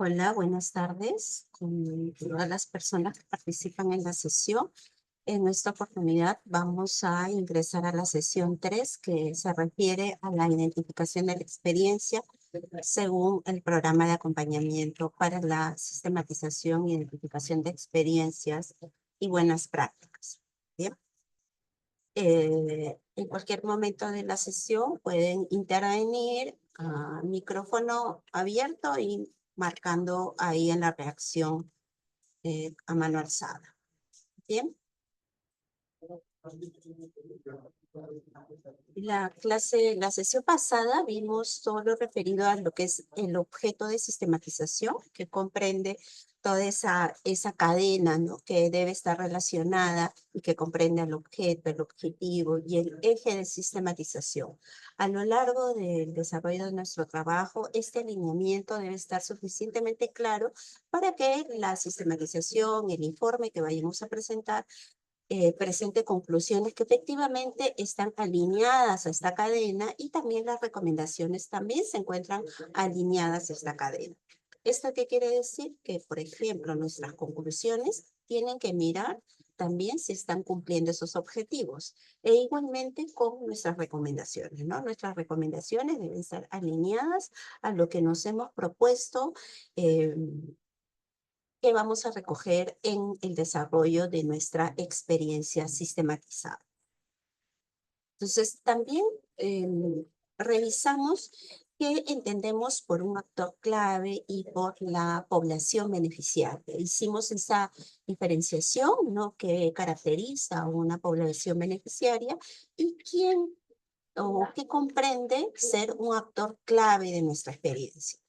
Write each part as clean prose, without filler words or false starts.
Hola, buenas tardes con todas las personas que participan en la sesión. En esta oportunidad vamos a ingresar a la sesión 3, que se refiere a la identificación de la experiencia según el programa de acompañamiento para la sistematización e identificación de experiencias y buenas prácticas. Bien. En cualquier momento de la sesión pueden intervenir a micrófono abierto y marcando ahí en la reacción a mano alzada. Bien. La sesión pasada vimos todo lo referido a lo que es el objeto de sistematización, que comprende toda esa cadena, ¿no?, que debe estar relacionada y que comprende al objeto, el objetivo y el eje de sistematización. A lo largo del desarrollo de nuestro trabajo, este alineamiento debe estar suficientemente claro para que la sistematización, el informe que vayamos a presentar, presente conclusiones que efectivamente están alineadas a esta cadena y también las recomendaciones también se encuentran alineadas a esta cadena. ¿Esto qué quiere decir? Que, por ejemplo, nuestras conclusiones tienen que mirar también si están cumpliendo esos objetivos. E igualmente con nuestras recomendaciones, ¿no? Nuestras recomendaciones deben estar alineadas a lo que nos hemos propuesto que vamos a recoger en el desarrollo de nuestra experiencia sistematizada. Entonces, también revisamos qué entendemos por un actor clave y por la población beneficiaria. Hicimos esa diferenciación, ¿no?, que caracteriza a una población beneficiaria y quién o qué comprende ser un actor clave de nuestra experiencia.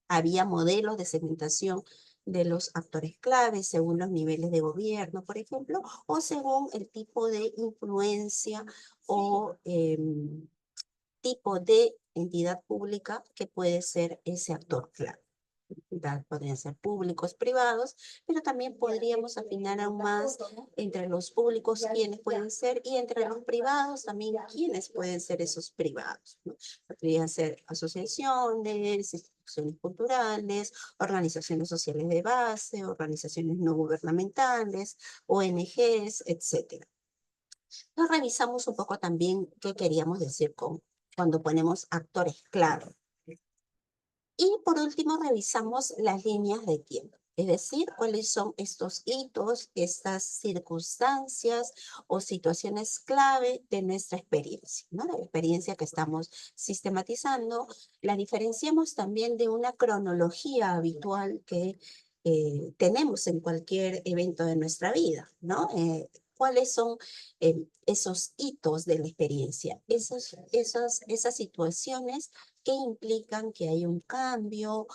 Había modelos de segmentación de los actores claves según los niveles de gobierno, por ejemplo, o según el tipo de influencia o tipo de entidad pública que puede ser ese actor clave. Podrían ser públicos, privados, pero también podríamos afinar aún más entre los públicos quiénes pueden ser y entre los privados también quiénes pueden ser esos privados, ¿no? Podrían ser asociaciones, instituciones culturales, organizaciones sociales de base, organizaciones no gubernamentales, ONGs, etcétera. Nos revisamos un poco también qué queríamos decir cuando ponemos actores clave. Y por último, revisamos las líneas de tiempo, es decir, cuáles son estos hitos, estas circunstancias o situaciones clave de nuestra experiencia, ¿no? La experiencia que estamos sistematizando, la diferenciamos también de una cronología habitual que tenemos en cualquier evento de nuestra vida, ¿no? ¿Cuáles son esos hitos de la experiencia? Esas situaciones que implican que hay un cambio,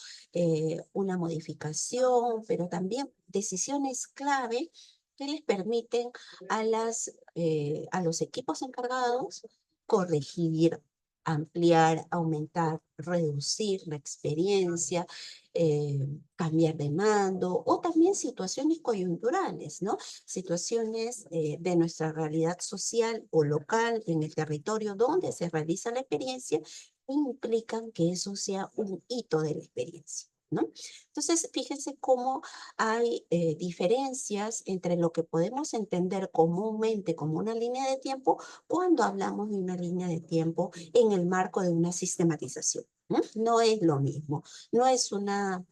una modificación, pero también decisiones clave que les permiten a los equipos encargados corregir, ampliar, aumentar, reducir la experiencia, cambiar de mando o también situaciones coyunturales, ¿no? Situaciones de nuestra realidad social o local en el territorio donde se realiza la experiencia implican que eso sea un hito de la experiencia, ¿no? Entonces, fíjense cómo hay diferencias entre lo que podemos entender comúnmente como una línea de tiempo cuando hablamos de una línea de tiempo en el marco de una sistematización, ¿no? No es lo mismo, no es una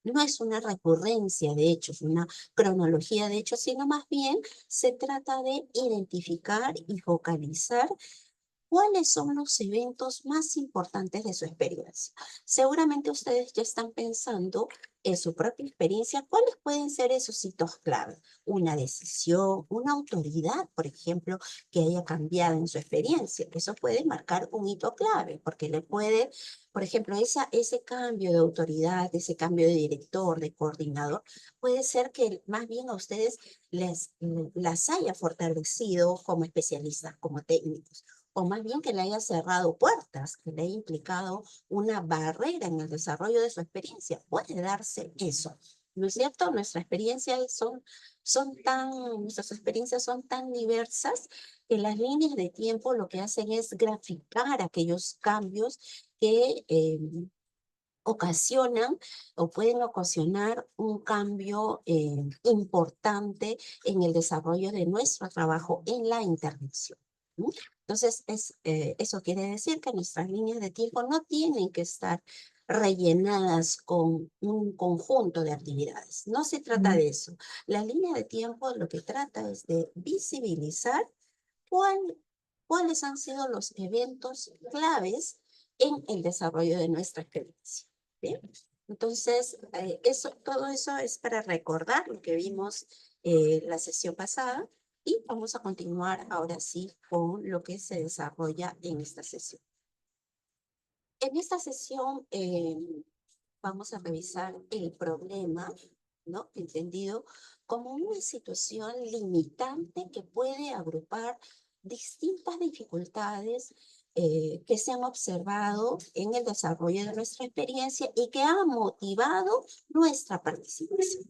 no es una recurrencia de hechos, una cronología de hechos, sino más bien se trata de identificar y focalizar cuáles son los eventos más importantes de su experiencia. Seguramente ustedes ya están pensando en su propia experiencia, cuáles pueden ser esos hitos clave. Una decisión, una autoridad, por ejemplo, que haya cambiado en su experiencia. Eso puede marcar un hito clave, porque le puede, por ejemplo, ese cambio de autoridad, ese cambio de director, de coordinador, puede ser que más bien a ustedes las haya fortalecido como especialistas, como técnicos, o más bien que le haya cerrado puertas, que le haya implicado una barrera en el desarrollo de su experiencia. Puede darse eso, ¿no es cierto? Nuestras experiencias son tan diversas que las líneas de tiempo lo que hacen es graficar aquellos cambios que ocasionan o pueden ocasionar un cambio importante en el desarrollo de nuestro trabajo en la intervención. ¿Mm? Entonces, eso quiere decir que nuestras líneas de tiempo no tienen que estar rellenadas con un conjunto de actividades. No se trata de eso. La línea de tiempo lo que trata es de visibilizar cuál- cuáles han sido los eventos claves en el desarrollo de nuestra experiencia. ¿Bien? Entonces, todo eso es para recordar lo que vimos la sesión pasada y vamos a continuar ahora sí con lo que se desarrolla en esta sesión. En esta sesión vamos a revisar el problema, ¿no? Entendido como una situación limitante que puede agrupar distintas dificultades que se han observado en el desarrollo de nuestra experiencia y que han motivado nuestra participación.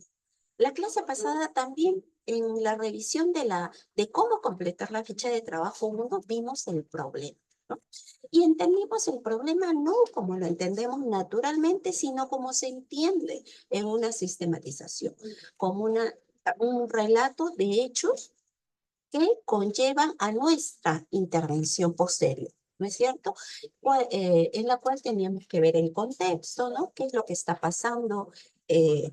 La clase pasada también, en la revisión de cómo completar la ficha de trabajo 1, vimos el problema, ¿no? Y entendimos el problema no como lo entendemos naturalmente, sino como se entiende en una sistematización, como un relato de hechos que conllevan a nuestra intervención posterior, ¿no es cierto? En la cual teníamos que ver el contexto, ¿no? ¿Qué es lo que está pasando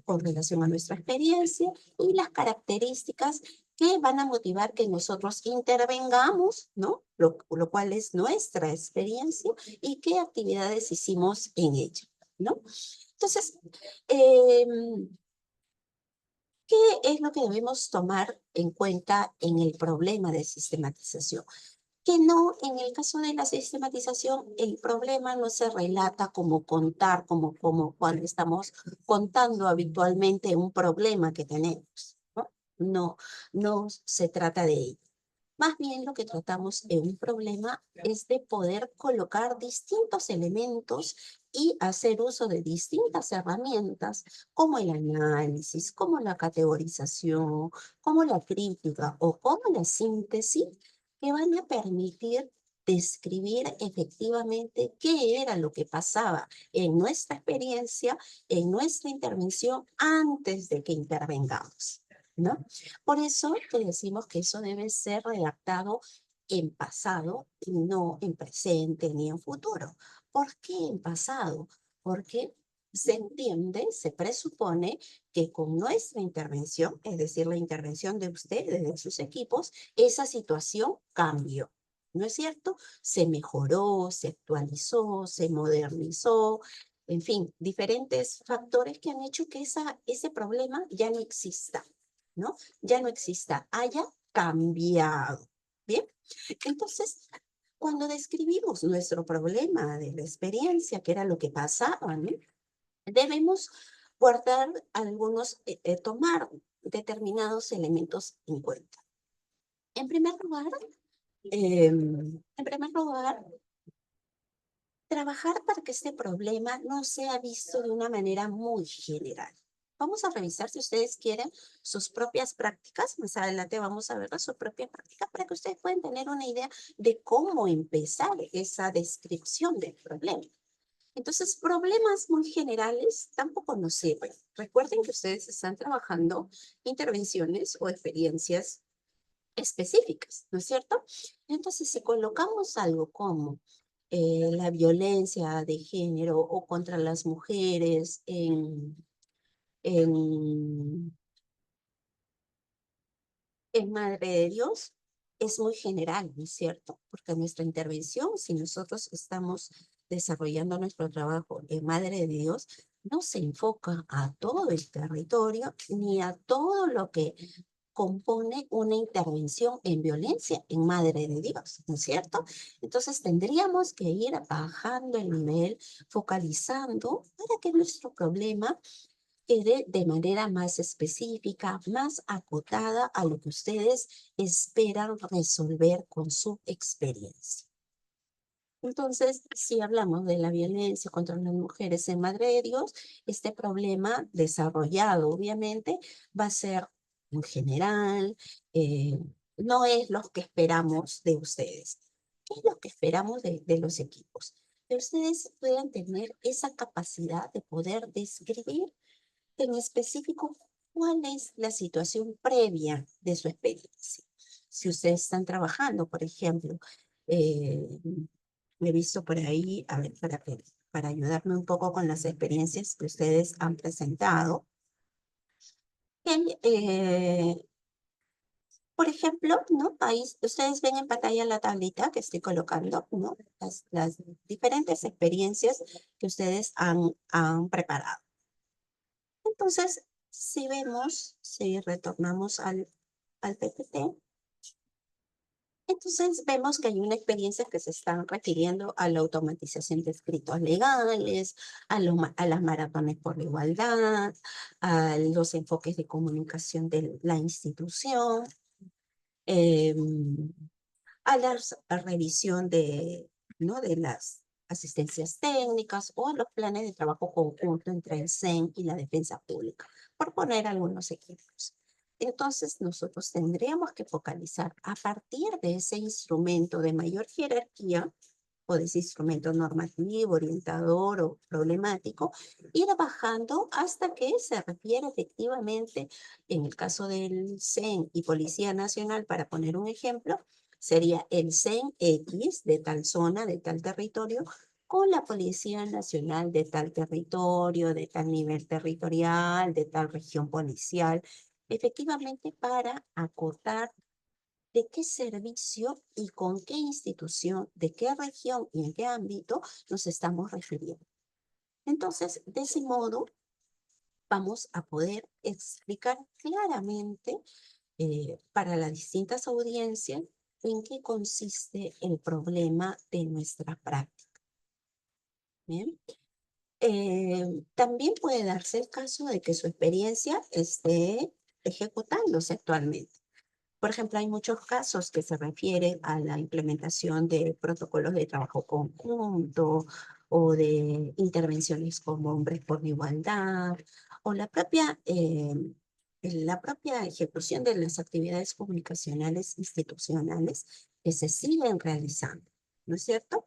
con relación a nuestra experiencia y las características que van a motivar que nosotros intervengamos, ¿no? Lo cual es nuestra experiencia y qué actividades hicimos en ella, ¿no? Entonces, eh, ¿qué es lo que debemos tomar en cuenta en el problema de sistematización? Que no, en el caso de la sistematización, el problema no se relata como contar, como cuando estamos contando habitualmente un problema que tenemos, ¿no? No, no se trata de ello. Más bien lo que tratamos en un problema es de poder colocar distintos elementos y hacer uso de distintas herramientas como el análisis, como la categorización, como la crítica o como la síntesis que van a permitir describir efectivamente qué era lo que pasaba en nuestra experiencia, en nuestra intervención antes de que intervengamos, ¿no? Por eso te decimos que eso debe ser redactado en pasado y no en presente ni en futuro. ¿Por qué en pasado? Porque se entiende, se presupone que con nuestra intervención, es decir, la intervención de ustedes, de sus equipos, esa situación cambió. ¿No es cierto? Se mejoró, se actualizó, se modernizó, en fin, diferentes factores que han hecho que ese problema ya no exista, ¿no? Ya no exista, haya cambiado. Bien, entonces, cuando describimos nuestro problema de la experiencia, que era lo que pasaba, ¿no? Debemos guardar tomar determinados elementos en cuenta. En primer lugar, trabajar para que este problema no sea visto de una manera muy general. Vamos a revisar, si ustedes quieren, sus propias prácticas. Más adelante vamos a ver sus propias prácticas para que ustedes puedan tener una idea de cómo empezar esa descripción del problema. Entonces, problemas muy generales tampoco nos sirven. Recuerden que ustedes están trabajando intervenciones o experiencias específicas, ¿no es cierto? Entonces, si colocamos algo como la violencia de género o contra las mujeres en, en Madre de Dios, es muy general, ¿no es cierto? Porque nuestra intervención, si nosotros estamos desarrollando nuestro trabajo en Madre de Dios, no se enfoca a todo el territorio ni a todo lo que compone una intervención en violencia en Madre de Dios, ¿no es cierto? Entonces tendríamos que ir bajando el nivel, focalizando para que nuestro problema quede de manera más específica, más acotada a lo que ustedes esperan resolver con su experiencia. Entonces, si hablamos de la violencia contra las mujeres en Madre de Dios, este problema desarrollado, obviamente, va a ser en general, eh, no es lo que esperamos de ustedes, es lo que esperamos de los equipos. que ustedes puedan tener esa capacidad de poder describir en específico cuál es la situación previa de su experiencia. Si ustedes están trabajando, por ejemplo, eh, he visto por ahí, a ver, para ayudarme un poco con las experiencias que ustedes han presentado, que, por ejemplo, ¿no? Ahí ustedes ven en pantalla la tablita que estoy colocando, ¿no? Las diferentes experiencias que ustedes han preparado. Entonces, si vemos, si retornamos al PPT, entonces vemos que hay una experiencia que se está refiriendo a la automatización de escritos legales, a las maratones por la igualdad, a los enfoques de comunicación de la institución, em, a la revisión ¿no? de las asistencias técnicas o a los planes de trabajo conjunto entre el CEN y la defensa pública, por poner algunos ejemplos. Entonces, nosotros tendríamos que focalizar a partir de ese instrumento de mayor jerarquía o de ese instrumento normativo, orientador o problemático, ir bajando hasta que se refiere efectivamente, en el caso del CEN y Policía Nacional, para poner un ejemplo, sería el CEN X de tal zona, de tal territorio, con la Policía Nacional de tal territorio, de tal nivel territorial, de tal región policial, efectivamente para acotar de qué servicio y con qué institución, de qué región y en qué ámbito nos estamos refiriendo. Entonces, de ese modo, vamos a poder explicar claramente para las distintas audiencias en qué consiste el problema de nuestra práctica. ¿Bien? También puede darse el caso de que su experiencia esté ejecutándose actualmente. Por ejemplo, hay muchos casos que se refieren a la implementación de protocolos de trabajo conjunto o de intervenciones como Hombres por la Igualdad o la propia ejecución de las actividades comunicacionales institucionales que se siguen realizando, ¿no es cierto?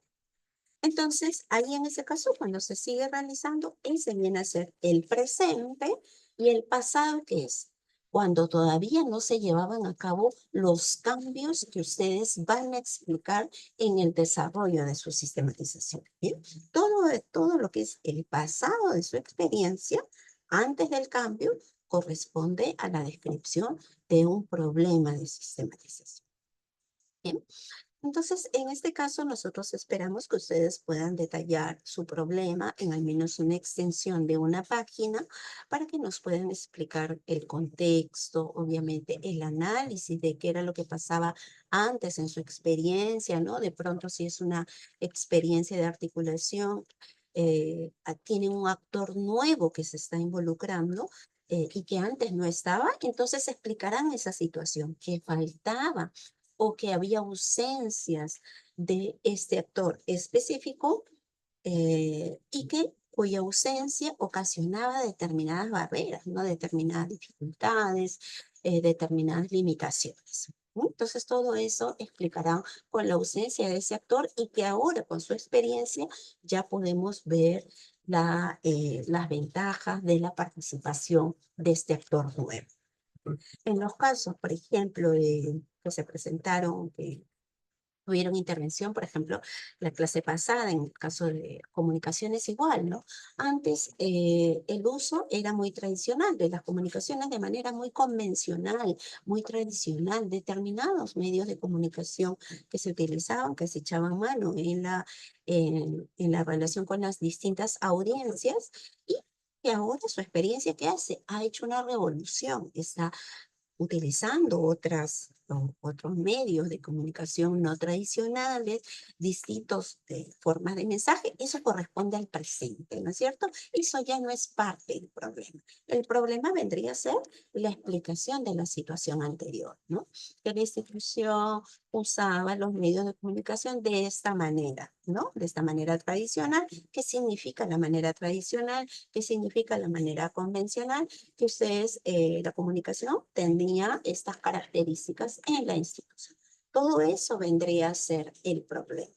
Entonces, ahí en ese caso, cuando se sigue realizando, ese viene a ser el presente y el pasado, que es cuando todavía no se llevaban a cabo los cambios que ustedes van a explicar en el desarrollo de su sistematización. ¿Bien? Todo lo que es el pasado de su experiencia antes del cambio corresponde a la descripción de un problema de sistematización. ¿Bien? Entonces, en este caso, nosotros esperamos que ustedes puedan detallar su problema en al menos una extensión de una página para que nos puedan explicar el contexto, obviamente el análisis de qué era lo que pasaba antes en su experiencia, ¿no? De pronto, si es una experiencia de articulación, tiene un actor nuevo que se está involucrando. Y que antes no estaba, entonces explicarán esa situación, que faltaba o que había ausencias de este actor específico y que cuya ausencia ocasionaba determinadas barreras, ¿no? Determinadas dificultades, determinadas limitaciones. Entonces, todo eso explicará con la ausencia de ese actor y que ahora, con su experiencia, ya podemos ver las ventajas de la participación de este actor nuevo. En los casos, por ejemplo, que se presentaron, que tuvieron intervención, por ejemplo, la clase pasada, en el caso de comunicaciones igual, ¿no? Antes el uso era muy tradicional de las comunicaciones de manera muy convencional, muy tradicional, determinados medios de comunicación que se utilizaban, que se echaban mano en la relación con las distintas audiencias y que ahora su experiencia que hace ha hecho una revolución, está utilizando otros medios de comunicación no tradicionales, distintas formas de mensaje, eso corresponde al presente, ¿no es cierto? Eso ya no es parte del problema. El problema vendría a ser la explicación de la situación anterior, ¿no? Que la institución usaba los medios de comunicación de esta manera, ¿no? De esta manera tradicional. ¿Qué significa la manera tradicional? ¿Qué significa la manera convencional? Que ustedes, la comunicación tenía estas características en la institución. Todo eso vendría a ser el problema.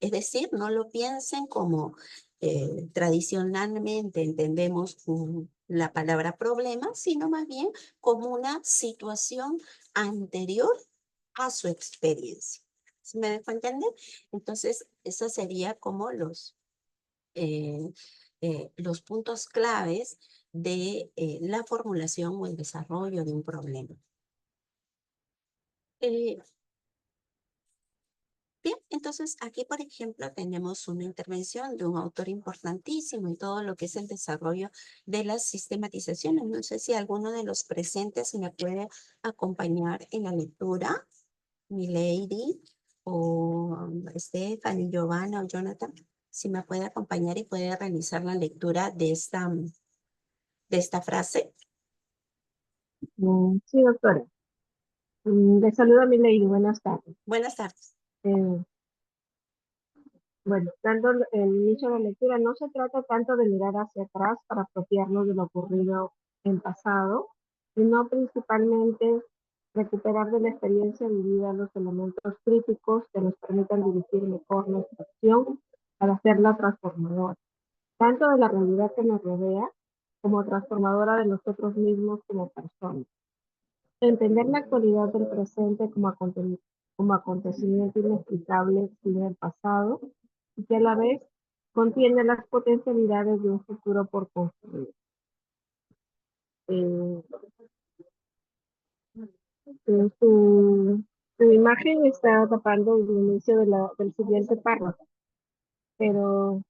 Es decir, no lo piensen como tradicionalmente entendemos la palabra problema, sino más bien como una situación anterior a su experiencia. ¿Sí me dejo entender? Entonces, esos serían como eh, los puntos claves de la formulación o el desarrollo de un problema. Eh, Bien, entonces aquí, por ejemplo, tenemos una intervención de un autor importantísimo en todo lo que es el desarrollo de las sistematizaciones. No sé si alguno de los presentes me puede acompañar en la lectura, Milady o Stephanie, Giovanna o Jonathan, si me puede acompañar y puede realizar la lectura de esta frase. Sí, doctora. Le saludo a mi lady. Buenas tardes. Buenas tardes. Eh, bueno, dando el inicio de la lectura, no se trata tanto de mirar hacia atrás para apropiarnos de lo ocurrido en pasado, sino principalmente recuperar de la experiencia vivida los elementos críticos que nos permitan dirigir mejor nuestra acción para hacerla transformadora, tanto de la realidad que nos rodea como transformadora de nosotros mismos como personas. Entender la actualidad del presente como acontecimiento inexplicable sin el pasado y que a la vez contiene las potencialidades de un futuro por construir. Eh, su imagen está tapando el inicio del siguiente párrafo, pero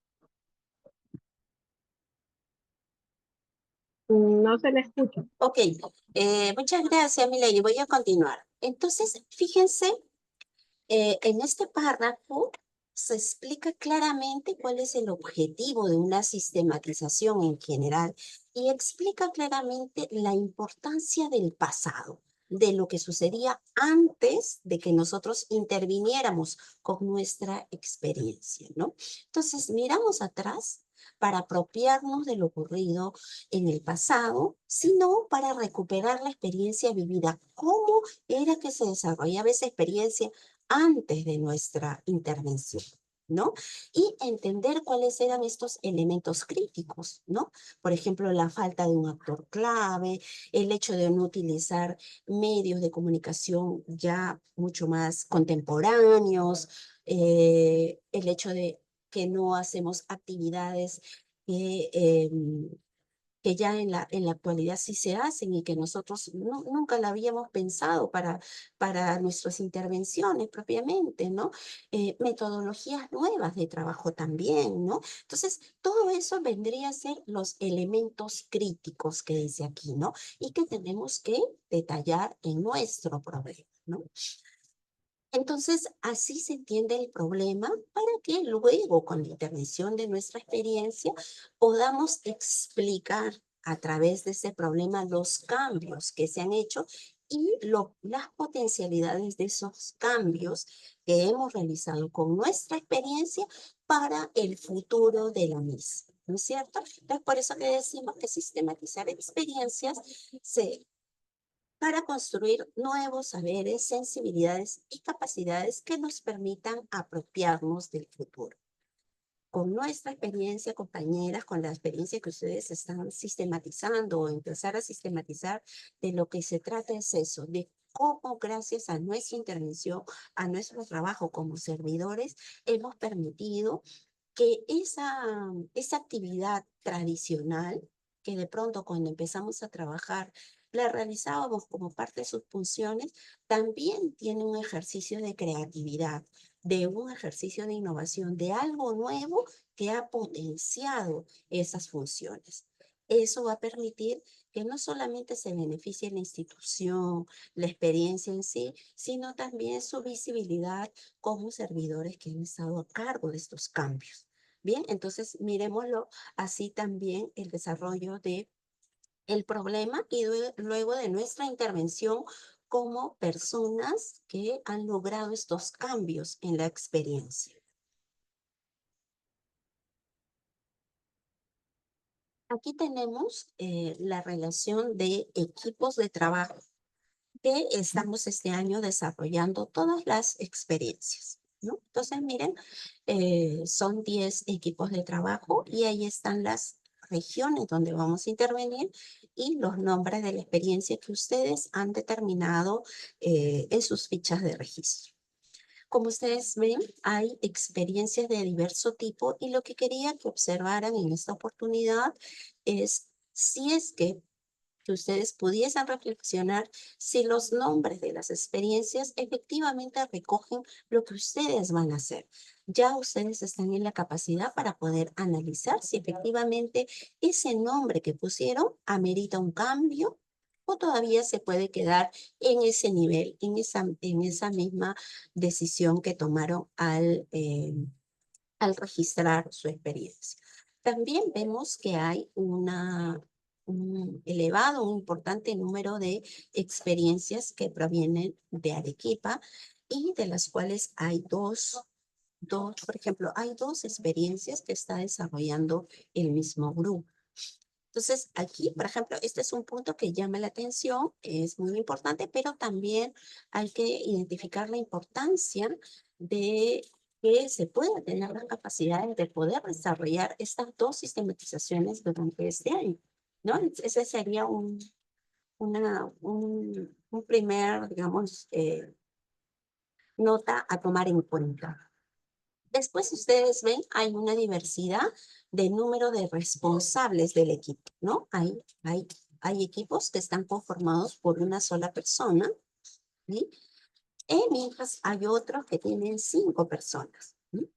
no se le escucha. Ok, muchas gracias, Milady. Voy a continuar. Entonces, fíjense. En este párrafo se explica claramente cuál es el objetivo de una sistematización en general y explica claramente la importancia del pasado, de lo que sucedía antes de que nosotros interviniéramos con nuestra experiencia, ¿no? Entonces, miramos atrás para apropiarnos de lo ocurrido en el pasado, sino para recuperar la experiencia vivida. ¿Cómo era que se desarrollaba esa experiencia antes de nuestra intervención? ¿No? Y entender cuáles eran estos elementos críticos, ¿no? Por ejemplo, la falta de un actor clave, el hecho de no utilizar medios de comunicación ya mucho más contemporáneos, el hecho de que no hacemos actividades que que ya en la actualidad sí se hacen y que nosotros nunca la habíamos pensado para nuestras intervenciones propiamente, ¿no? Metodologías nuevas de trabajo también, ¿no? Entonces, todo eso vendría a ser los elementos críticos que dice aquí, ¿no? Y que tenemos que detallar en nuestro problema, ¿no? Entonces, así se entiende el problema para que luego, con la intervención de nuestra experiencia, podamos explicar a través de ese problema los cambios que se han hecho y las potencialidades de esos cambios que hemos realizado con nuestra experiencia para el futuro de la misma. ¿No es cierto? Es por eso que decimos que sistematizar experiencias se para construir nuevos saberes, sensibilidades y capacidades que nos permitan apropiarnos del futuro. Con nuestra experiencia, compañeras, con la experiencia que ustedes están sistematizando o empezar a sistematizar, de lo que se trata es eso, de cómo gracias a nuestra intervención, a nuestro trabajo como servidores, hemos permitido que esa actividad tradicional, que de pronto cuando empezamos a trabajar la realizábamos como parte de sus funciones, también tiene un ejercicio de creatividad, de un ejercicio de innovación, de algo nuevo que ha potenciado esas funciones. Eso va a permitir que no solamente se beneficie la institución, la experiencia en sí, sino también su visibilidad como servidores que han estado a cargo de estos cambios. Bien, entonces miremoslo así también el desarrollo de el problema y luego de nuestra intervención como personas que han logrado estos cambios en la experiencia. Aquí tenemos la relación de equipos de trabajo que estamos este año desarrollando todas las experiencias. ¿no? Entonces, miren, son 10 equipos de trabajo y ahí están las regiones donde vamos a intervenir y los nombres de la experiencia que ustedes han determinado en sus fichas de registro. Como ustedes ven, hay experiencias de diverso tipo y lo que quería que observaran en esta oportunidad es si es que ustedes pudiesen reflexionar si los nombres de las experiencias efectivamente recogen lo que ustedes van a hacer. Ya ustedes están en la capacidad para poder analizar si efectivamente ese nombre que pusieron amerita un cambio o todavía se puede quedar en ese nivel, en esa misma decisión que tomaron al registrar su experiencia. También vemos que hay un elevado, un importante número de experiencias que provienen de Arequipa y de las cuales hay por ejemplo, hay dos experiencias que está desarrollando el mismo grupo. Entonces, aquí, por ejemplo, este es un punto que llama la atención, es muy importante, pero también hay que identificar la importancia de que se pueda tener las capacidades de poder desarrollar estas dos sistematizaciones durante este año, ¿no? Ese sería un primer, digamos, nota a tomar en cuenta. Después, ustedes ven, hay una diversidad de número de responsables del equipo, ¿no? Hay equipos que están conformados por una sola persona, ¿sí? Mientras hay otros que tienen 5 personas, ¿sí?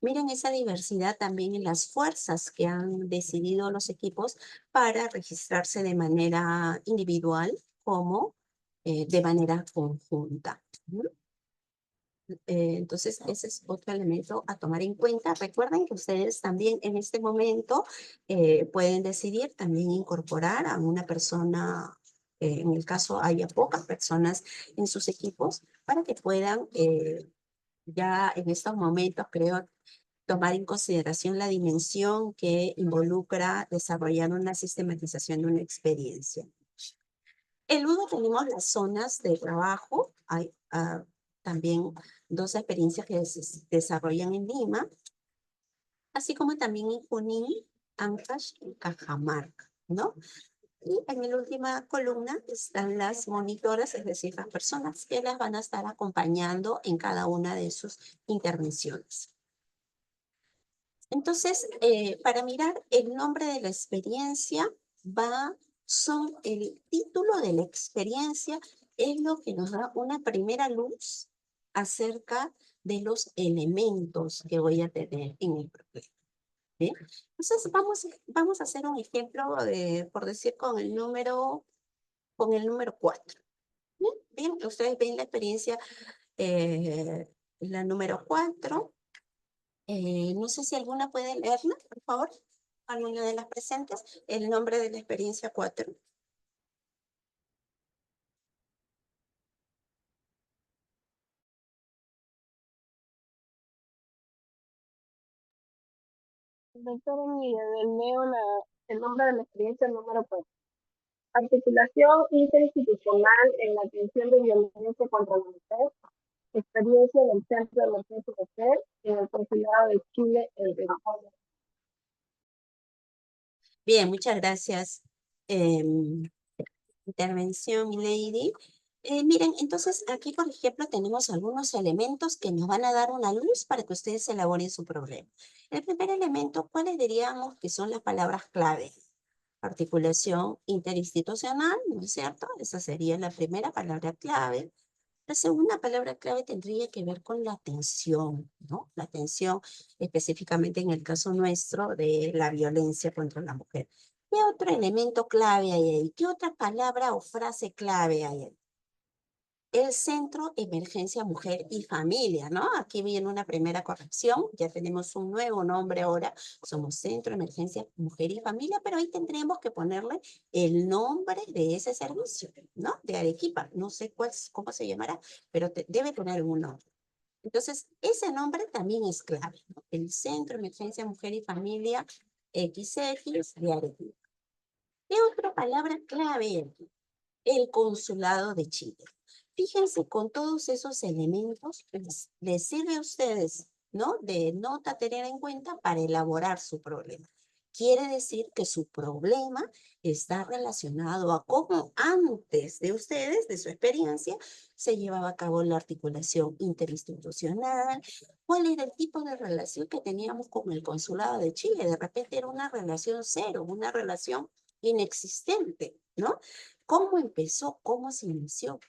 Miren esa diversidad también en las fuerzas que han decidido los equipos para registrarse de manera individual como de manera conjunta, ¿sí? Entonces, ese es otro elemento a tomar en cuenta. Recuerden que ustedes también en este momento pueden decidir también incorporar a una persona, en el caso haya pocas personas en sus equipos, para que puedan ya en estos momentos, creo, tomar en consideración la dimensión que involucra desarrollar una sistematización de una experiencia. Luego tenemos las zonas de trabajo. Hay también dos experiencias que se desarrollan en Lima, así como también en Junín, Ancash y Cajamarca, ¿no? Y en la última columna están las monitoras, es decir, las personas que las van a estar acompañando en cada una de sus intervenciones. Entonces, para mirar el nombre de la experiencia, son el título de la experiencia, es lo que nos da una primera luz acerca de los elementos que voy a tener en el problema. ¿Bien? Entonces, vamos a hacer un ejemplo, por decir, con el número 4. Bien, bien, ustedes ven la experiencia, la número 4. No sé si alguna puede leerla, por favor. Alguna de las presentes. El nombre de la experiencia 4. Doctor Emilia, leo el nombre de la experiencia número 4. Articulación interinstitucional en la atención de violencia contra la mujer. Experiencia del Centro de Emergencia Mujer en el Consulado de Chile en Perú. Bien, muchas gracias. Intervención, Milady. Miren, entonces aquí, por ejemplo, tenemos algunos elementos que nos van a dar una luz para que ustedes elaboren su problema. El primer elemento, ¿cuáles diríamos que son las palabras clave? Articulación interinstitucional, ¿no es cierto? Esa sería la primera palabra clave. La segunda palabra clave tendría que ver con la atención, ¿no? La atención específicamente en el caso nuestro de la violencia contra la mujer. ¿Qué otro elemento clave hay ahí? ¿Qué otra palabra o frase clave hay ahí? El Centro Emergencia Mujer y Familia, ¿no? Aquí viene una primera corrección, ya tenemos un nuevo nombre ahora, somos Centro Emergencia Mujer y Familia, pero ahí tendremos que ponerle el nombre de ese servicio, ¿no? De Arequipa, no sé cómo se llamará, pero debe tener un nombre. Entonces, ese nombre también es clave, ¿no? El Centro Emergencia Mujer y Familia XX de Arequipa. ¿Qué otra palabra clave hay aquí? El Consulado de Chile. Fíjense con todos esos elementos, les sirve a ustedes, ¿no? De nota a tener en cuenta para elaborar su problema. Quiere decir que su problema está relacionado a cómo antes de ustedes, de su experiencia, se llevaba a cabo la articulación interinstitucional, cuál era el tipo de relación que teníamos con el Consulado de Chile. De repente era una relación cero, una relación inexistente, ¿no? ¿Cómo empezó? ¿Cómo se inició?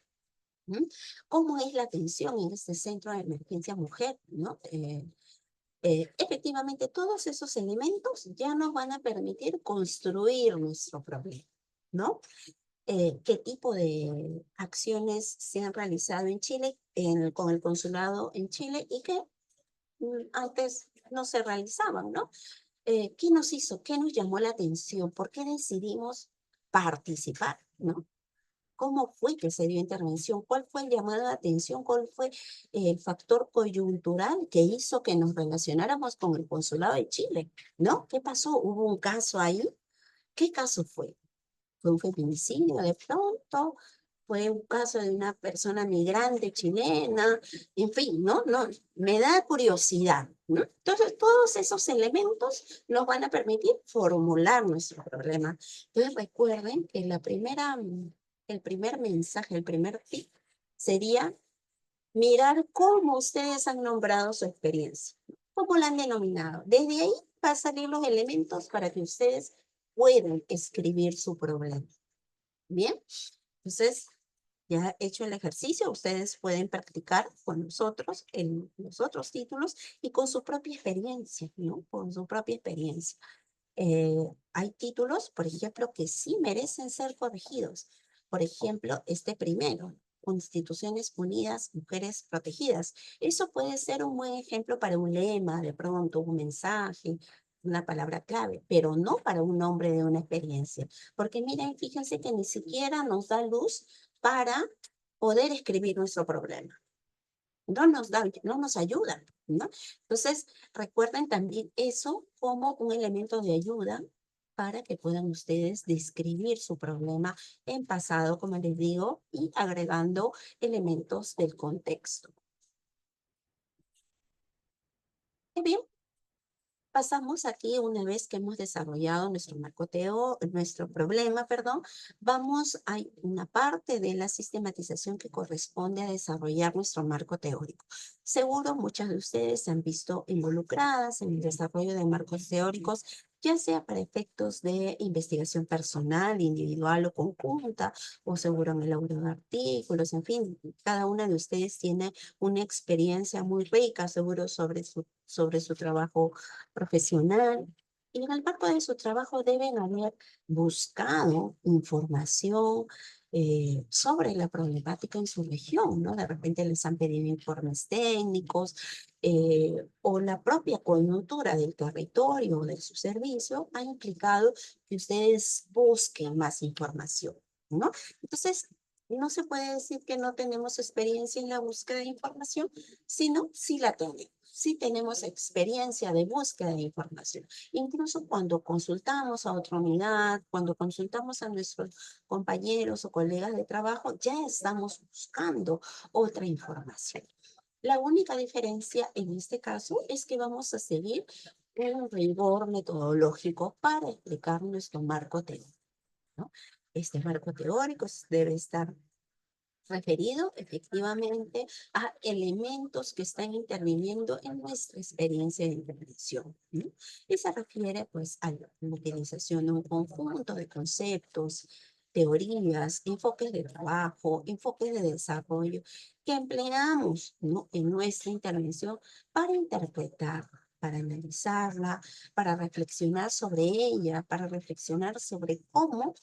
¿Mm? ¿Cómo es la atención en este centro de emergencia mujer? ¿No? Efectivamente, todos esos elementos ya nos van a permitir construir nuestro problema, ¿no? ¿Qué tipo de acciones se han realizado en Chile, con el consulado en Chile y que antes no se realizaban, ¿no? ¿Qué nos hizo? ¿Qué nos llamó la atención? ¿Por qué decidimos participar, ¿no? ¿Cómo fue que se dio intervención? ¿Cuál fue el llamado de atención? ¿Cuál fue el factor coyuntural que hizo que nos relacionáramos con el Consulado de Chile? ¿No? ¿Qué pasó? ¿Hubo un caso ahí? ¿Qué caso fue? ¿Fue un feminicidio de pronto? ¿Fue un caso de una persona migrante chilena? En fin, ¿no? No, me da curiosidad, ¿no? Entonces, todos esos elementos nos van a permitir formular nuestro problema. Entonces, recuerden que el primer mensaje, el primer tip sería mirar cómo ustedes han nombrado su experiencia, cómo la han denominado. Desde ahí va a salir los elementos para que ustedes puedan escribir su problema. Bien, entonces ya hecho el ejercicio, ustedes pueden practicar con nosotros en los otros títulos y con su propia experiencia, ¿no? Con su propia experiencia. Hay títulos, por ejemplo, que sí merecen ser corregidos. Por ejemplo, este primero, Constituciones Unidas, Mujeres Protegidas. Eso puede ser un buen ejemplo para un lema, de pronto, un mensaje, una palabra clave, pero no para un nombre de una experiencia. Porque miren, fíjense que ni siquiera nos da luz para poder escribir nuestro problema. No nos ayuda, ¿no? Entonces, recuerden también eso como un elemento de ayuda para que puedan ustedes describir su problema en pasado, como les digo, y agregando elementos del contexto. Bien, pasamos aquí una vez que hemos desarrollado nuestro problema, perdón, hay una parte de la sistematización que corresponde a desarrollar nuestro marco teórico. Seguro muchas de ustedes se han visto involucradas en el desarrollo de marcos teóricos, ya sea para efectos de investigación personal, individual o conjunta, o seguro en el elaboración de artículos, en fin, cada una de ustedes tiene una experiencia muy rica, seguro sobre su trabajo profesional. Y en el marco de su trabajo deben haber buscado información sobre la problemática en su región, ¿no? De repente les han pedido informes técnicos o la propia coyuntura del territorio o de su servicio ha implicado que ustedes busquen más información, ¿no? Entonces, no se puede decir que no tenemos experiencia en la búsqueda de información, sino sí la tenemos. Sí tenemos experiencia de búsqueda de información. Incluso cuando consultamos a otra unidad, cuando consultamos a nuestros compañeros o colegas de trabajo, ya estamos buscando otra información. La única diferencia en este caso es que vamos a seguir un rigor metodológico para explicar nuestro marco teórico, ¿no? Este marco teórico debe estar referido efectivamente a elementos que están interviniendo en nuestra experiencia de intervención, ¿no? Y se refiere pues a la utilización de un conjunto de conceptos, teorías, enfoques de trabajo, enfoques de desarrollo que empleamos, ¿no?, en nuestra intervención para interpretar, para analizarla, para reflexionar sobre ella, para reflexionar sobre cómo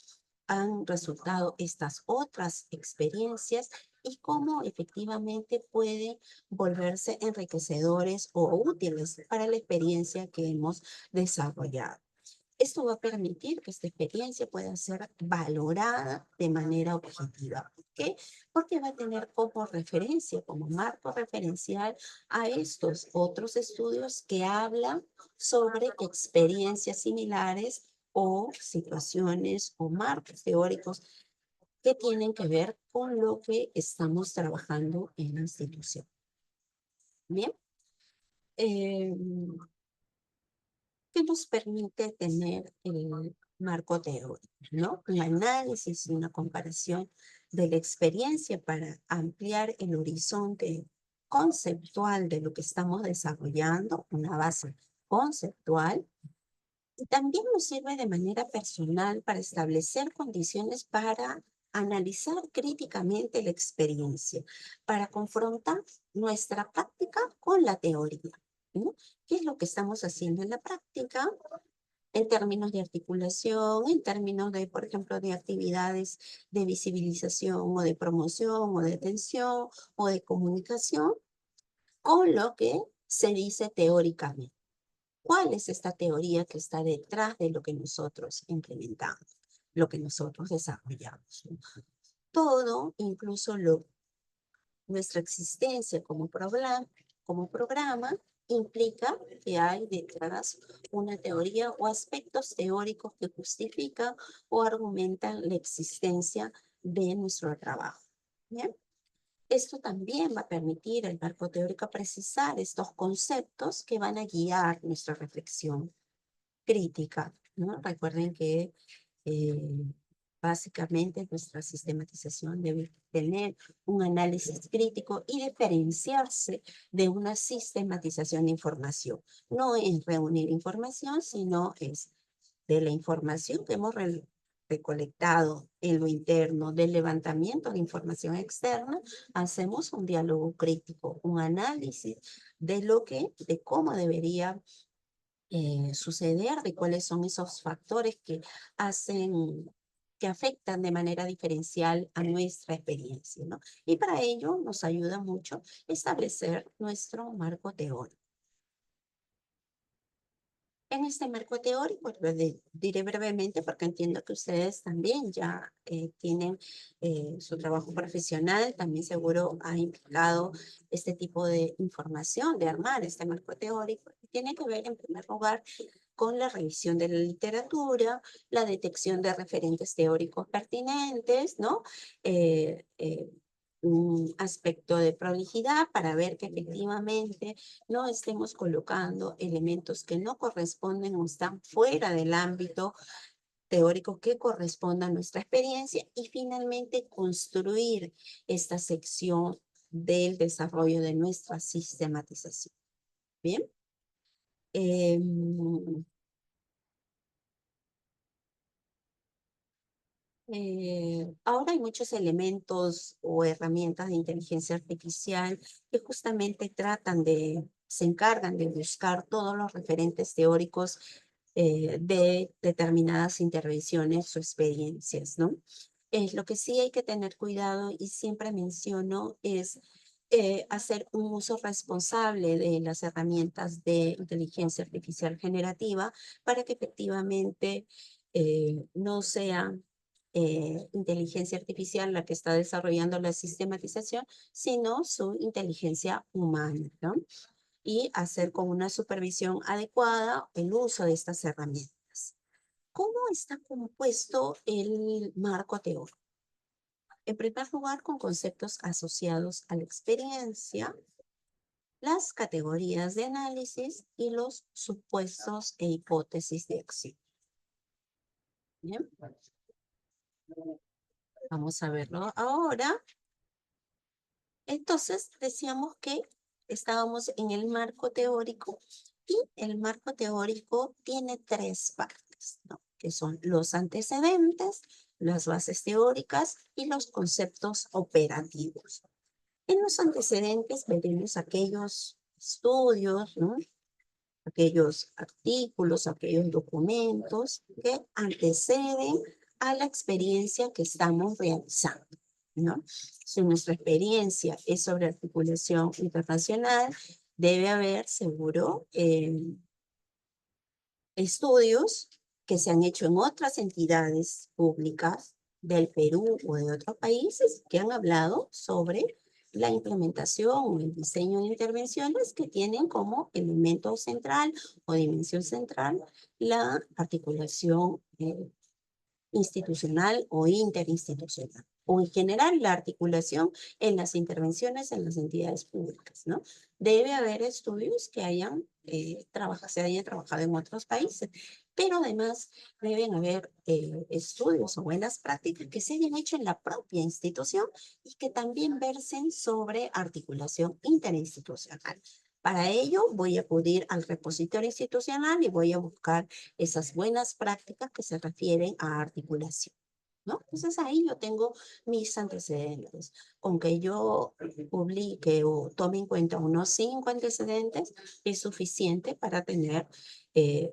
han resultado estas otras experiencias y cómo efectivamente pueden volverse enriquecedores o útiles para la experiencia que hemos desarrollado. Esto va a permitir que esta experiencia pueda ser valorada de manera objetiva. ¿Por qué? Porque va a tener como referencia, como marco referencial a estos otros estudios que hablan sobre experiencias similares o situaciones o marcos teóricos que tienen que ver con lo que estamos trabajando en la institución. Bien. Que nos permite tener el marco teórico, ¿no? Un análisis y una comparación de la experiencia para ampliar el horizonte conceptual de lo que estamos desarrollando, una base conceptual, y también nos sirve de manera personal para establecer condiciones para analizar críticamente la experiencia, para confrontar nuestra práctica con la teoría, ¿no? ¿Qué es lo que estamos haciendo en la práctica? En términos de articulación, en términos de, por ejemplo, de actividades de visibilización o de promoción o de atención o de comunicación, con lo que se dice teóricamente. ¿Cuál es esta teoría que está detrás de lo que nosotros implementamos, lo que nosotros desarrollamos? Todo, incluso nuestra existencia como programa, implica que hay detrás una teoría o aspectos teóricos que justifican o argumentan la existencia de nuestro trabajo. ¿Bien? Esto también va a permitir al marco teórico precisar estos conceptos que van a guiar nuestra reflexión crítica, ¿no? Recuerden que eh, básicamente nuestra sistematización debe tener un análisis crítico y diferenciarse de una sistematización de información. No es reunir información, sino es de la información que hemos recolectado en lo interno, del levantamiento de información externa, hacemos un diálogo crítico, un análisis de cómo debería suceder, de cuáles son esos factores que que afectan de manera diferencial a nuestra experiencia, ¿no? Y para ello nos ayuda mucho establecer nuestro marco teórico. En este marco teórico, diré brevemente porque entiendo que ustedes también ya tienen su trabajo profesional, también seguro ha implicado este tipo de información, de armar este marco teórico, que tiene que ver en primer lugar con la revisión de la literatura, la detección de referentes teóricos pertinentes, ¿no? Un aspecto de prolijidad para ver que efectivamente no estemos colocando elementos que no corresponden o están fuera del ámbito teórico que corresponda a nuestra experiencia y finalmente construir esta sección del desarrollo de nuestra sistematización. Bien. Ahora hay muchos elementos o herramientas de inteligencia artificial que justamente se encargan de buscar todos los referentes teóricos de determinadas intervenciones o experiencias, ¿no? Lo que sí hay que tener cuidado y siempre menciono es hacer un uso responsable de las herramientas de inteligencia artificial generativa para que efectivamente no sea inteligencia artificial la que está desarrollando la sistematización, sino su inteligencia humana, ¿no? Y hacer con una supervisión adecuada el uso de estas herramientas. ¿Cómo está compuesto el marco teórico? En primer lugar, con conceptos asociados a la experiencia, las categorías de análisis y los supuestos e hipótesis de acción. Bien, vamos a verlo ahora. Entonces, decíamos que estábamos en el marco teórico y el marco teórico tiene tres partes, ¿no? Que son los antecedentes, las bases teóricas y los conceptos operativos. En los antecedentes veremos aquellos estudios, ¿no? Aquellos artículos, aquellos documentos que anteceden a la experiencia que estamos realizando, ¿no? Si nuestra experiencia es sobre articulación internacional, debe haber seguro estudios que se han hecho en otras entidades públicas del Perú o de otros países que han hablado sobre la implementación o el diseño de intervenciones que tienen como elemento central o dimensión central la articulación institucional o interinstitucional. o en general la articulación en las intervenciones en las entidades públicas, ¿no? Debe haber estudios que se hayan trabajado en otros países, pero además deben haber estudios o buenas prácticas que se hayan hecho en la propia institución y que también versen sobre articulación interinstitucional. Para ello voy a acudir al repositorio institucional y voy a buscar esas buenas prácticas que se refieren a articulación, ¿no? Entonces ahí yo tengo mis antecedentes. Con que yo publique o tome en cuenta unos 5 antecedentes es suficiente para tener,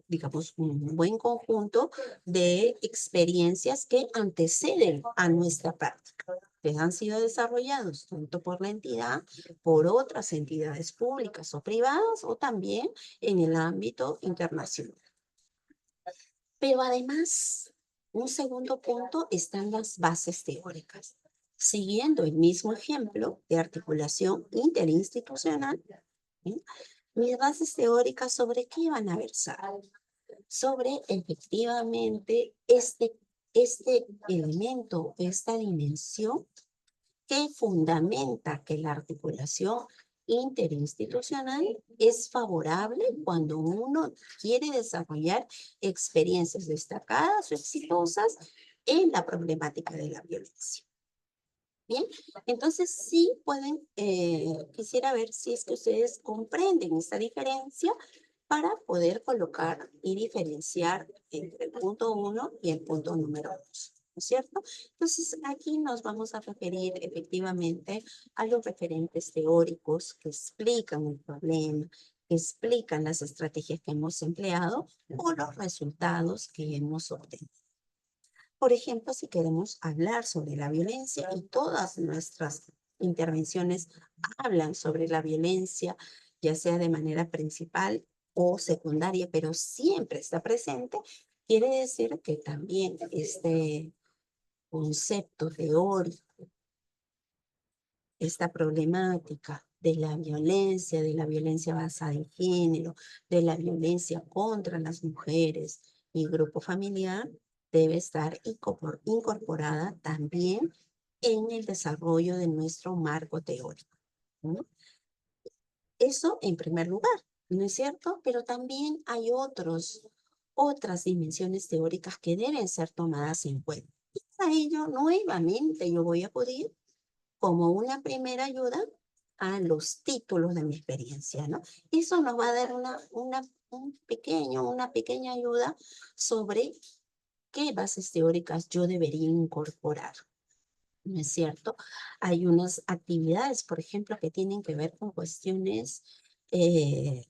digamos, un buen conjunto de experiencias que anteceden a nuestra práctica, que han sido desarrollados tanto por la entidad, por otras entidades públicas o privadas, o también en el ámbito internacional. Pero además, un segundo punto están las bases teóricas. Siguiendo el mismo ejemplo de articulación interinstitucional, ¿sí? Mis bases teóricas sobre qué van a versar, sobre efectivamente este elemento, esta dimensión que fundamenta que la articulación interinstitucional es favorable cuando uno quiere desarrollar experiencias destacadas o exitosas en la problemática de la violencia. Bien, entonces sí pueden, quisiera ver si es que ustedes comprenden esta diferencia para poder colocar y diferenciar entre el punto 1 y el punto número 2, ¿no es cierto? Entonces aquí nos vamos a referir efectivamente a los referentes teóricos que explican el problema, que explican las estrategias que hemos empleado o los resultados que hemos obtenido. Por ejemplo, si queremos hablar sobre la violencia y todas nuestras intervenciones hablan sobre la violencia, ya sea de manera principal o secundaria, pero siempre está presente, quiere decir que también este concepto teórico, esta problemática de la violencia basada en género, de la violencia contra las mujeres y grupo familiar, debe estar incorporada también en el desarrollo de nuestro marco teórico, ¿no? Eso en primer lugar, ¿no es cierto? Pero también hay otras dimensiones teóricas que deben ser tomadas en cuenta. Y para ello, nuevamente, yo voy a acudir como una primera ayuda a los títulos de mi experiencia, ¿no? Eso nos va a dar una pequeña ayuda sobre qué bases teóricas yo debería incorporar, ¿no es cierto? Hay unas actividades, por ejemplo, que tienen que ver con cuestiones,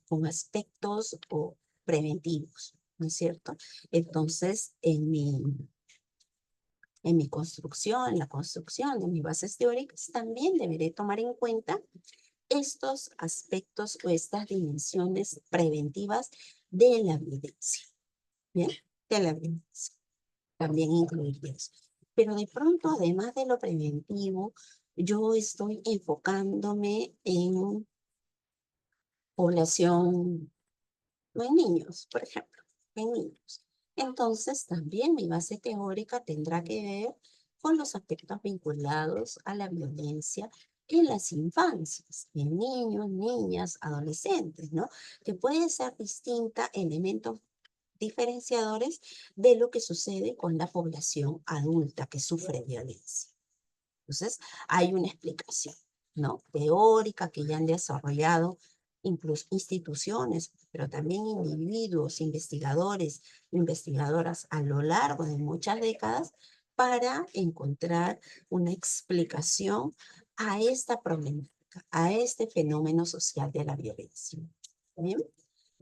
con aspectos o preventivos, ¿no es cierto? Entonces, en mi construcción, la construcción de mis bases teóricas, también deberé tomar en cuenta estos aspectos o estas dimensiones preventivas de la violencia, ¿bien? De la violencia. También incluir eso. Pero de pronto, además de lo preventivo, yo estoy enfocándome en población, no en niños, por ejemplo, en niños. Entonces, también mi base teórica tendrá que ver con los aspectos vinculados a la violencia en las infancias, en niños, niñas, adolescentes, ¿no? Que puede ser distinta, elementos diferenciadores de lo que sucede con la población adulta que sufre violencia. Entonces, hay una explicación, ¿no? Teórica que ya han desarrollado incluso instituciones, pero también individuos, investigadores, investigadoras a lo largo de muchas décadas para encontrar una explicación a esta problemática, a este fenómeno social de la violencia. ¿Bien?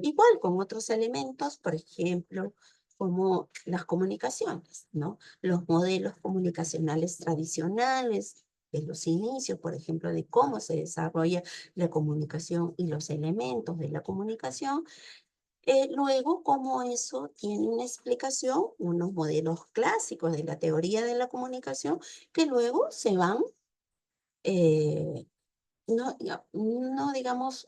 Igual con otros elementos, por ejemplo, como las comunicaciones, ¿no? Los modelos comunicacionales tradicionales de los inicios, por ejemplo, de cómo se desarrolla la comunicación y los elementos de la comunicación. Luego, cómo eso tiene una explicación, unos modelos clásicos de la teoría de la comunicación que luego se van, no digamos,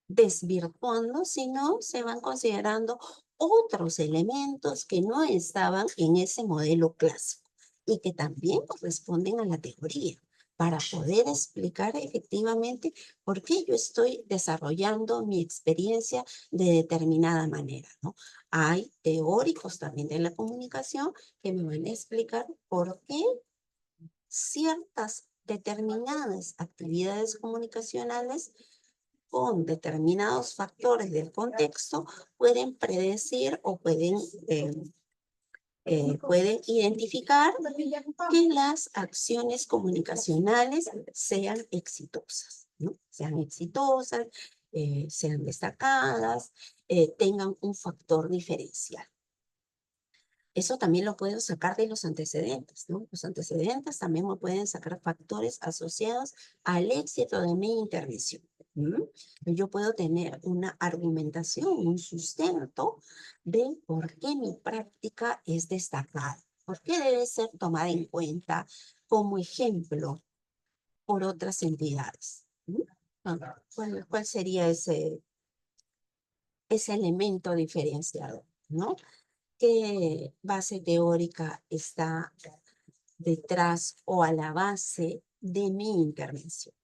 desvirtuando, sino se van considerando otros elementos que no estaban en ese modelo clásico. y que también corresponden a la teoría, para poder explicar efectivamente por qué yo estoy desarrollando mi experiencia de determinada manera, ¿no? Hay teóricos también de la comunicación que me van a explicar por qué ciertas determinadas actividades comunicacionales con determinados factores del contexto pueden predecir o pueden identificar que las acciones comunicacionales sean exitosas, ¿no? Sean exitosas, sean destacadas, tengan un factor diferencial. Eso también lo puedo sacar de los antecedentes, ¿no? Los antecedentes también me pueden sacar factores asociados al éxito de mi intervención. ¿Mm? Yo puedo tener una argumentación, un sustento de por qué mi práctica es destacada, por qué debe ser tomada en cuenta como ejemplo por otras entidades. ¿Mm? ¿Cuál sería ese elemento diferenciador, ¿no? ¿Qué base teórica está detrás o a la base de mi intervención?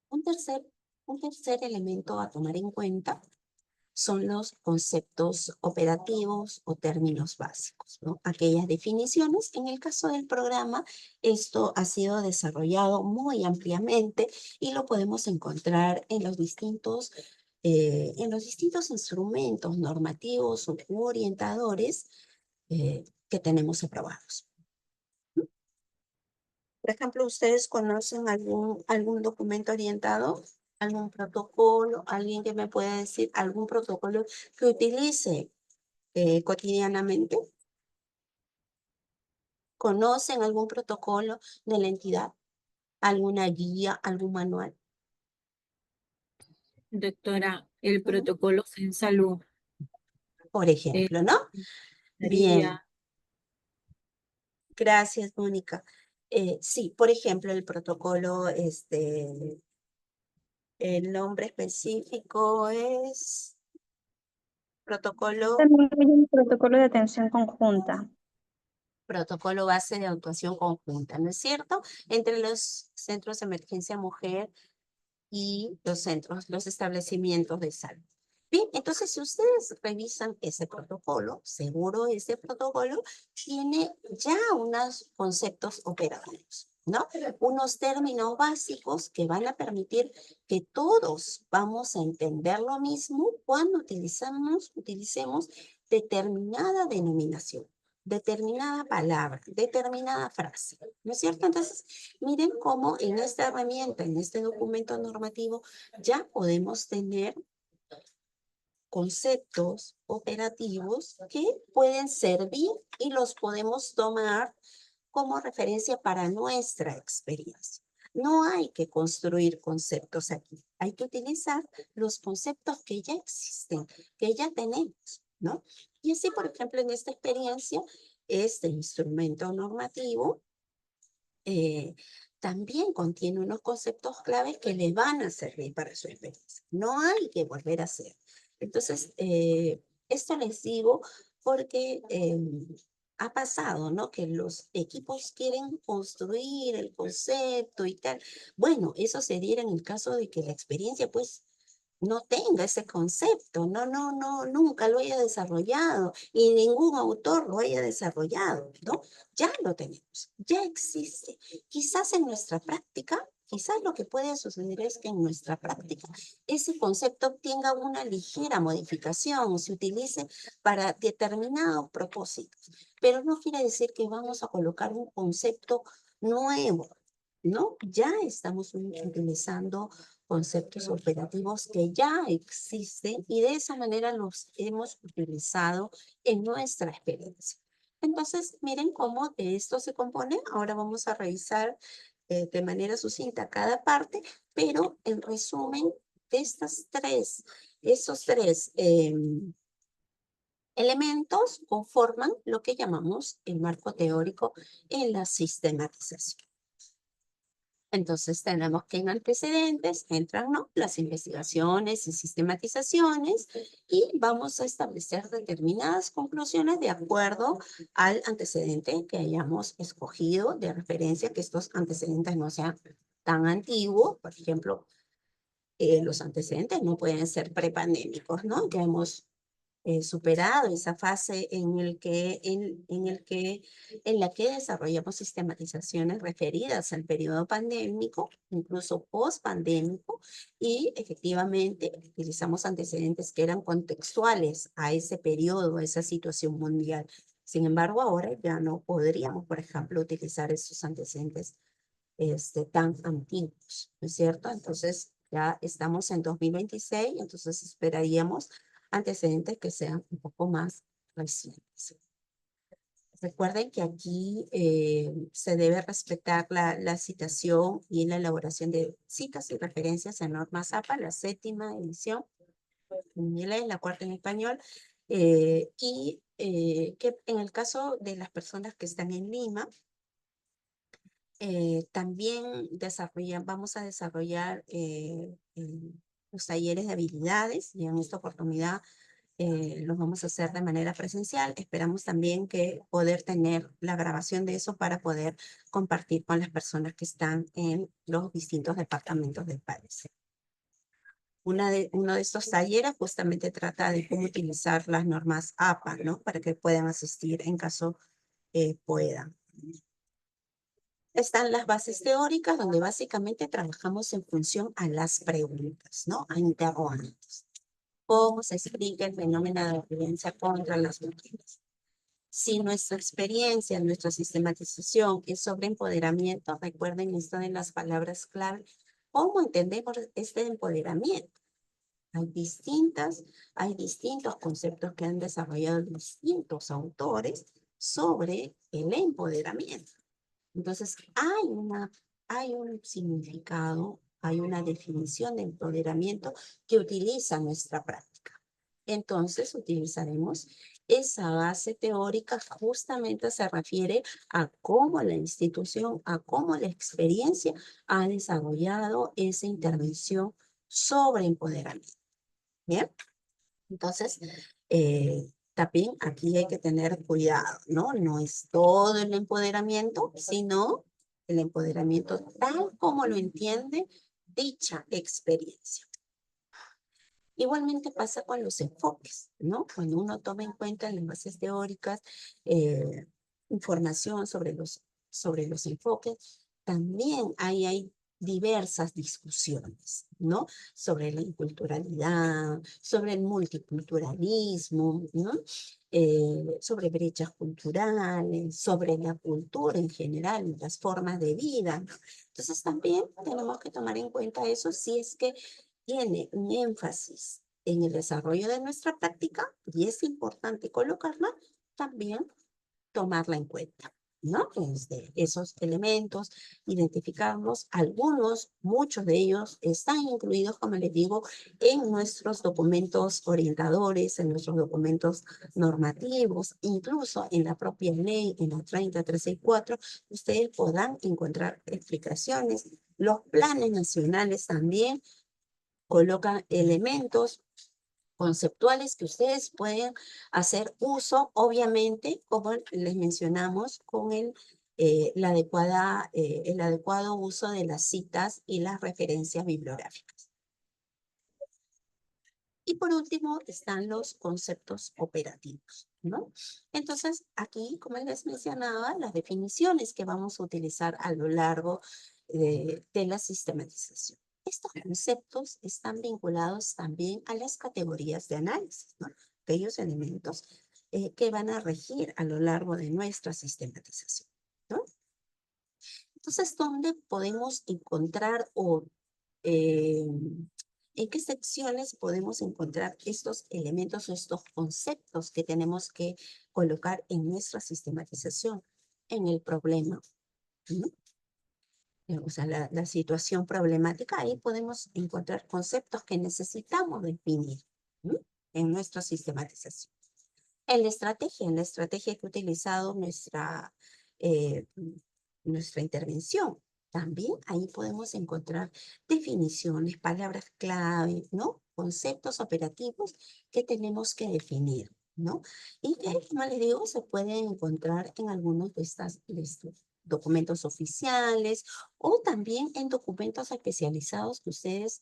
Un tercer, un tercer elemento a tomar en cuenta son los conceptos operativos o términos básicos, ¿no? Aquellas definiciones. En el caso del programa, esto ha sido desarrollado muy ampliamente y lo podemos encontrar en los distintos instrumentos normativos u orientadores que tenemos aprobados. Por ejemplo, ¿ustedes conocen algún documento orientado, algún protocolo, alguien que me pueda decir algún protocolo que utilice cotidianamente? ¿Conocen algún protocolo de la entidad? ¿Alguna guía, algún manual? Doctora, el Ujú. protocolo en salud Por ejemplo, ¿no? Bien, sería gracias, Mónica. Sí, por ejemplo, el protocolo, el nombre específico es protocolo, También hay un protocolo de atención conjunta. protocolo base de actuación conjunta, ¿no es cierto? Entre los centros de emergencia mujer y los establecimientos de salud. Bien, entonces si ustedes revisan ese protocolo, seguro ese protocolo tiene ya unos conceptos operativos, ¿no? Unos términos básicos que van a permitir que todos vamos a entender lo mismo cuando utilicemos determinada denominación, determinada palabra, determinada frase, ¿no es cierto? Entonces, miren cómo en esta herramienta, en este documento normativo, ya podemos tener conceptos operativos que pueden servir y los podemos tomar como referencia para nuestra experiencia. No hay que construir conceptos aquí, hay que utilizar los conceptos que ya existen, que ya tenemos, ¿no? Y así, por ejemplo, en esta experiencia, este instrumento normativo eh, también contiene unos conceptos claves que le van a servir para su experiencia. No hay que volver a hacer. Entonces, esto les digo porque ha pasado, ¿no? Que los equipos quieren construir el concepto y tal. Bueno, eso se diera en el caso de que la experiencia, pues, no tenga ese concepto, nunca lo haya desarrollado y ningún autor lo haya desarrollado, ¿no? Ya lo tenemos, ya existe. Quizás en nuestra práctica, quizás lo que puede suceder es que en nuestra práctica ese concepto tenga una ligera modificación, se utilice para determinados propósitos, pero no quiere decir que vamos a colocar un concepto nuevo, ¿no? Ya estamos utilizando conceptos operativos que ya existen y de esa manera los hemos utilizado en nuestra experiencia. Entonces, miren cómo de esto se compone. Ahora vamos a revisar de manera sucinta cada parte, pero en resumen, de esos tres elementos conforman lo que llamamos el marco teórico en la sistematización. Entonces tenemos que en antecedentes entran, ¿no?, las investigaciones y sistematizaciones y vamos a establecer determinadas conclusiones de acuerdo al antecedente que hayamos escogido de referencia, que estos antecedentes no sean tan antiguos. Por ejemplo, los antecedentes no pueden ser prepandémicos, ¿no? Ya hemos superado esa fase en la que desarrollamos sistematizaciones referidas al periodo pandémico, incluso post-pandémico, y efectivamente utilizamos antecedentes que eran contextuales a ese periodo, a esa situación mundial. Sin embargo, ahora ya no podríamos, por ejemplo, utilizar esos antecedentes tan antiguos, ¿no es cierto? Entonces, ya estamos en 2026, entonces esperaríamos antecedentes que sean un poco más recientes. Recuerden que aquí se debe respetar la citación y la elaboración de citas y referencias en normas APA, la 7ª edición en inglés, la 4ª en español, y que en el caso de las personas que están en Lima, también vamos a desarrollar los talleres de habilidades y en esta oportunidad los vamos a hacer de manera presencial. Esperamos también que poder tener la grabación de eso para poder compartir con las personas que están en los distintos departamentos del país. Uno de estos talleres justamente trata de cómo utilizar las normas APA, ¿no?, para que puedan asistir en caso puedan. Están las bases teóricas, donde básicamente trabajamos en función a las preguntas, ¿no?, a interrogantes. ¿Cómo se explica el fenómeno de violencia contra las mujeres? Si nuestra experiencia, nuestra sistematización es sobre empoderamiento, recuerden esto de las palabras clave. ¿Cómo entendemos este empoderamiento? Hay distintos conceptos que han desarrollado distintos autores sobre el empoderamiento. Entonces, hay un significado, hay una definición de empoderamiento que utiliza nuestra práctica. Entonces, utilizaremos esa base teórica, justamente se refiere a cómo la institución, a cómo la experiencia ha desarrollado esa intervención sobre empoderamiento. ¿Bien? Entonces, también aquí hay que tener cuidado, ¿no? No es todo el empoderamiento, sino el empoderamiento tal como lo entiende dicha experiencia. Igualmente pasa con los enfoques, ¿no? Cuando uno toma en cuenta en las bases teóricas información sobre los enfoques, también hay diversas discusiones, ¿no? Sobre la inculturalidad, sobre el multiculturalismo, ¿no? Sobre brechas culturales, sobre la cultura en general, las formas de vida, ¿no? Entonces también tenemos que tomar en cuenta eso si es que tiene un énfasis en el desarrollo de nuestra práctica y es importante colocarla, también tomarla en cuenta, ¿no? Esos elementos, identificarlos, muchos de ellos están incluidos, como les digo, en nuestros documentos orientadores, en nuestros documentos normativos, incluso en la propia ley, en la 30.364, ustedes podrán encontrar explicaciones. Los planes nacionales también colocan elementos conceptuales que ustedes pueden hacer uso, obviamente, como les mencionamos, con el adecuado uso de las citas y las referencias bibliográficas. Y por último están los conceptos operativos, ¿no? Entonces, aquí, como les mencionaba, las definiciones que vamos a utilizar a lo largo de la sistematización. Estos conceptos están vinculados también a las categorías de análisis, ¿no? Aquellos elementos que van a regir a lo largo de nuestra sistematización, ¿no? Entonces, ¿dónde podemos encontrar en qué secciones podemos encontrar estos elementos o estos conceptos que tenemos que colocar en nuestra sistematización? En el problema, ¿no? O sea, la situación problemática, ahí podemos encontrar conceptos que necesitamos definir, ¿no?, en nuestra sistematización. En la estrategia que ha utilizado nuestra intervención, también ahí podemos encontrar definiciones, palabras clave, ¿no? Conceptos operativos que tenemos que definir, ¿no? Y que, como les digo, se pueden encontrar en algunos de estos documentos oficiales o también en documentos especializados que ustedes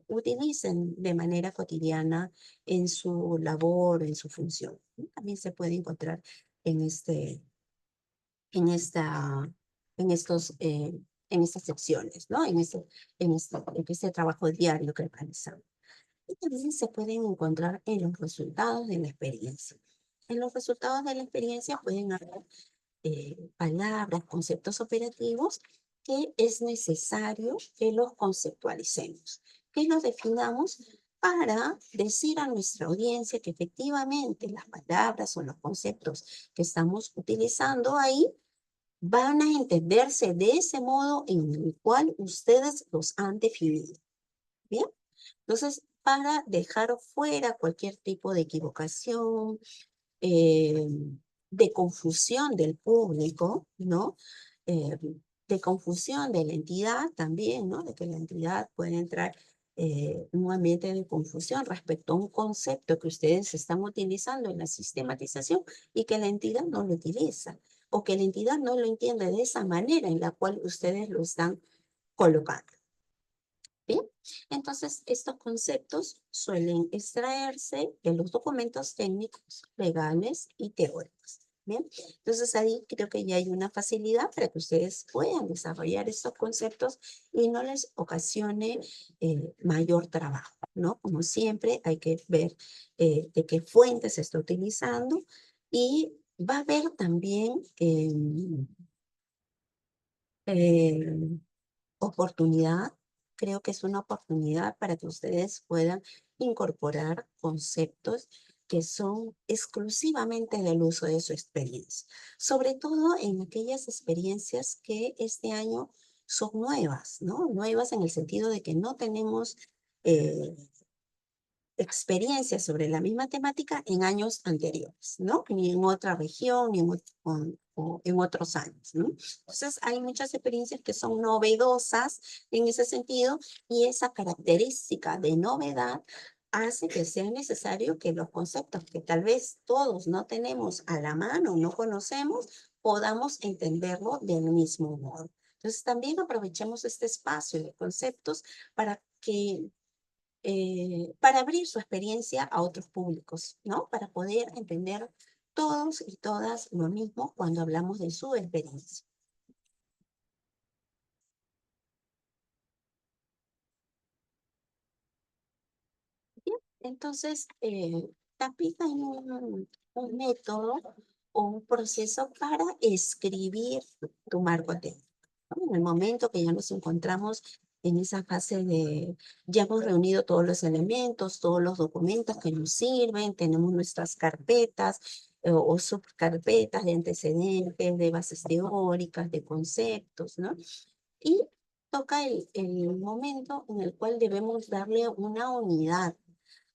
utilicen de manera cotidiana en su labor, en su función, ¿no? También se puede encontrar en en esta, en estos, en estas secciones, ¿no? En este trabajo diario que realizamos. Y también se pueden encontrar en los resultados de la experiencia. En los resultados de la experiencia pueden haber palabras, conceptos operativos que es necesario que los conceptualicemos, que los definamos para decir a nuestra audiencia que efectivamente las palabras o los conceptos que estamos utilizando ahí van a entenderse de ese modo en el cual ustedes los han definido. ¿Bien? Entonces, para dejar fuera cualquier tipo de equivocación, eh, de confusión del público, ¿no? Eh, de confusión de la entidad también, ¿no? De que la entidad puede entrar en un ambiente de confusión respecto a un concepto que ustedes están utilizando en la sistematización y que la entidad no lo utiliza, o que la entidad no lo entiende de esa manera en la cual ustedes lo están colocando. ¿Bien? Entonces, estos conceptos suelen extraerse de los documentos técnicos, legales y teóricos. ¿Bien? Entonces, ahí creo que ya hay una facilidad para que ustedes puedan desarrollar estos conceptos y no les ocasione mayor trabajo, ¿no? Como siempre, hay que ver de qué fuentes se está utilizando y va a haber también oportunidad, creo que es una oportunidad para que ustedes puedan incorporar conceptos que son exclusivamente del uso de su experiencia, sobre todo en aquellas experiencias que este año son nuevas, ¿no? Nuevas en el sentido de que no tenemos experiencias sobre la misma temática en años anteriores, ¿no? Ni en otra región, ni o en otros años, ¿no? Entonces, hay muchas experiencias que son novedosas en ese sentido y esa característica de novedad hace que sea necesario que los conceptos que tal vez todos no tenemos a la mano, no conocemos, podamos entenderlo del mismo modo. Entonces, también aprovechemos este espacio de conceptos para abrir su experiencia a otros públicos, ¿no? Para poder entender todos y todas lo mismo cuando hablamos de su experiencia. Bien, entonces, también hay un método o un proceso para escribir tu marco técnico, ¿no? En el momento que ya nos encontramos en esa fase de, ya hemos reunido todos los elementos, todos los documentos que nos sirven, tenemos nuestras carpetas o subcarpetas de antecedentes, de bases teóricas, de conceptos, ¿no? Y toca el momento en el cual debemos darle una unidad,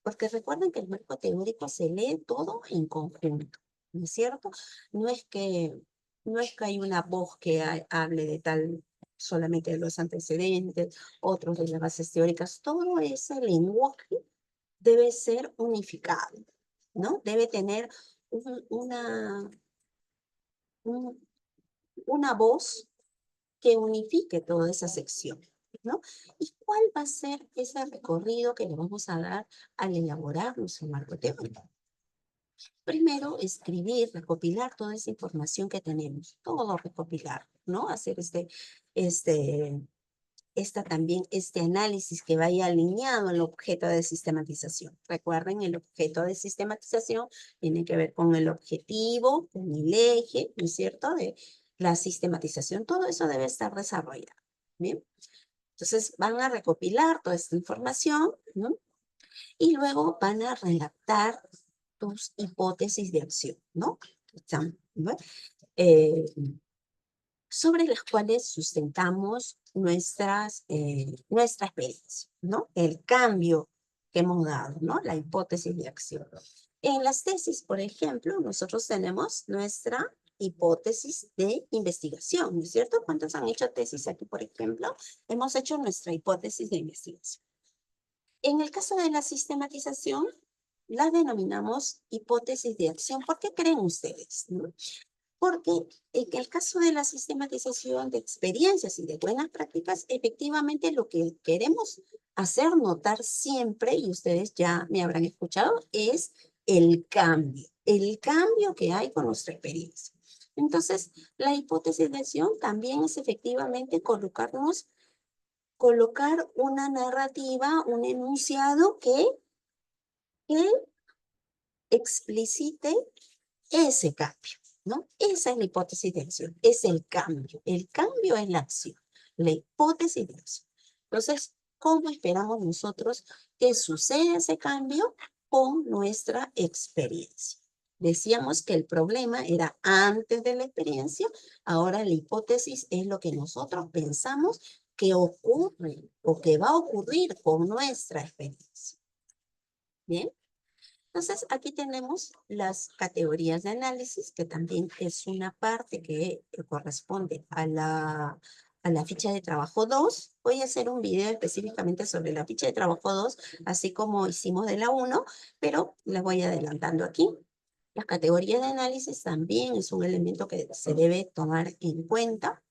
porque recuerden que el marco teórico se lee todo en conjunto, ¿no es cierto? No es que, no es que hay una voz que hable de tal solamente de los antecedentes, otros de las bases teóricas, todo ese lenguaje debe ser unificado, ¿no? Debe tener un- una voz que unifique toda esa sección, ¿no? ¿Y cuál va a ser ese recorrido que le vamos a dar al elaborar nuestro marco teórico? Primero, escribir, recopilar toda esa información que tenemos, todo recopilar, ¿no? Hacer también este análisis que vaya alineado al objeto de sistematización. Recuerden, el objeto de sistematización tiene que ver con el objetivo, con el eje, ¿no es cierto?, de la sistematización. Todo eso debe estar desarrollado, ¿bien? Entonces, van a recopilar toda esta información, ¿no? Y luego van a redactar tus hipótesis de acción, ¿no? ¿No? Eh, sobre las cuales sustentamos nuestra experiencia, ¿no? El cambio que hemos dado, ¿no? La hipótesis de acción. En las tesis, por ejemplo, nosotros tenemos nuestra hipótesis de investigación, ¿no es cierto? ¿Cuántos han hecho tesis aquí, por ejemplo? Hemos hecho nuestra hipótesis de investigación. En el caso de la sistematización, la denominamos hipótesis de acción. ¿Por qué creen ustedes, no? Porque en el caso de la sistematización de experiencias y de buenas prácticas, efectivamente lo que queremos hacer notar siempre, y ustedes ya me habrán escuchado, es el cambio que hay con nuestra experiencia. Entonces, la hipótesis de acción también es efectivamente colocar una narrativa, un enunciado que explicite ese cambio, ¿no? Esa es la hipótesis de acción, es el cambio. El cambio es la acción, la hipótesis de acción. Entonces, ¿cómo esperamos nosotros que suceda ese cambio con nuestra experiencia? Decíamos que el problema era antes de la experiencia, ahora la hipótesis es lo que nosotros pensamos que ocurre o que va a ocurrir con nuestra experiencia. ¿Bien? Entonces, aquí tenemos las categorías de análisis, que también es una parte que corresponde a la ficha de trabajo 2. Voy a hacer un video específicamente sobre la ficha de trabajo 2, así como hicimos de la 1, pero les voy adelantando aquí. Las categorías de análisis también es un elemento que se debe tomar en cuenta.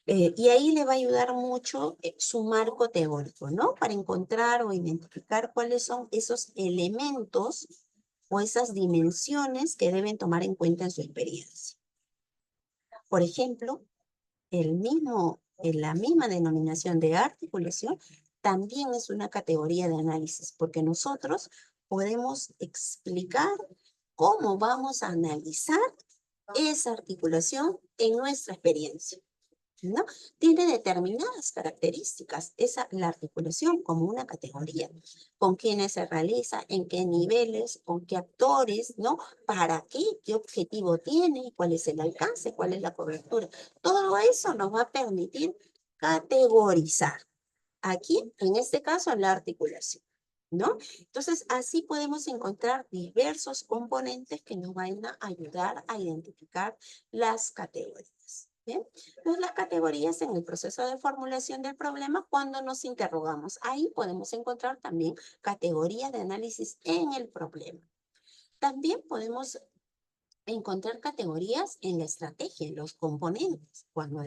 Y ahí le va a ayudar mucho su marco teórico, ¿no? Para encontrar o identificar cuáles son esos elementos o esas dimensiones que deben tomar en cuenta en su experiencia. Por ejemplo, la misma denominación de articulación también es una categoría de análisis, porque nosotros podemos explicar cómo vamos a analizar esa articulación en nuestra experiencia, ¿no? Tiene determinadas características, la articulación como una categoría, con quiénes se realiza, en qué niveles, con qué actores, ¿no? ¿Para qué? ¿Qué objetivo tiene? ¿Cuál es el alcance? ¿Cuál es la cobertura? Todo eso nos va a permitir categorizar. Aquí, en este caso, la articulación, ¿no? Entonces, así podemos encontrar diversos componentes que nos van a ayudar a identificar las categorías. ¿Bien? Entonces, las categorías en el proceso de formulación del problema, cuando nos interrogamos, ahí podemos encontrar también categorías de análisis en el problema. También podemos encontrar categorías en la estrategia, en los componentes. Cuando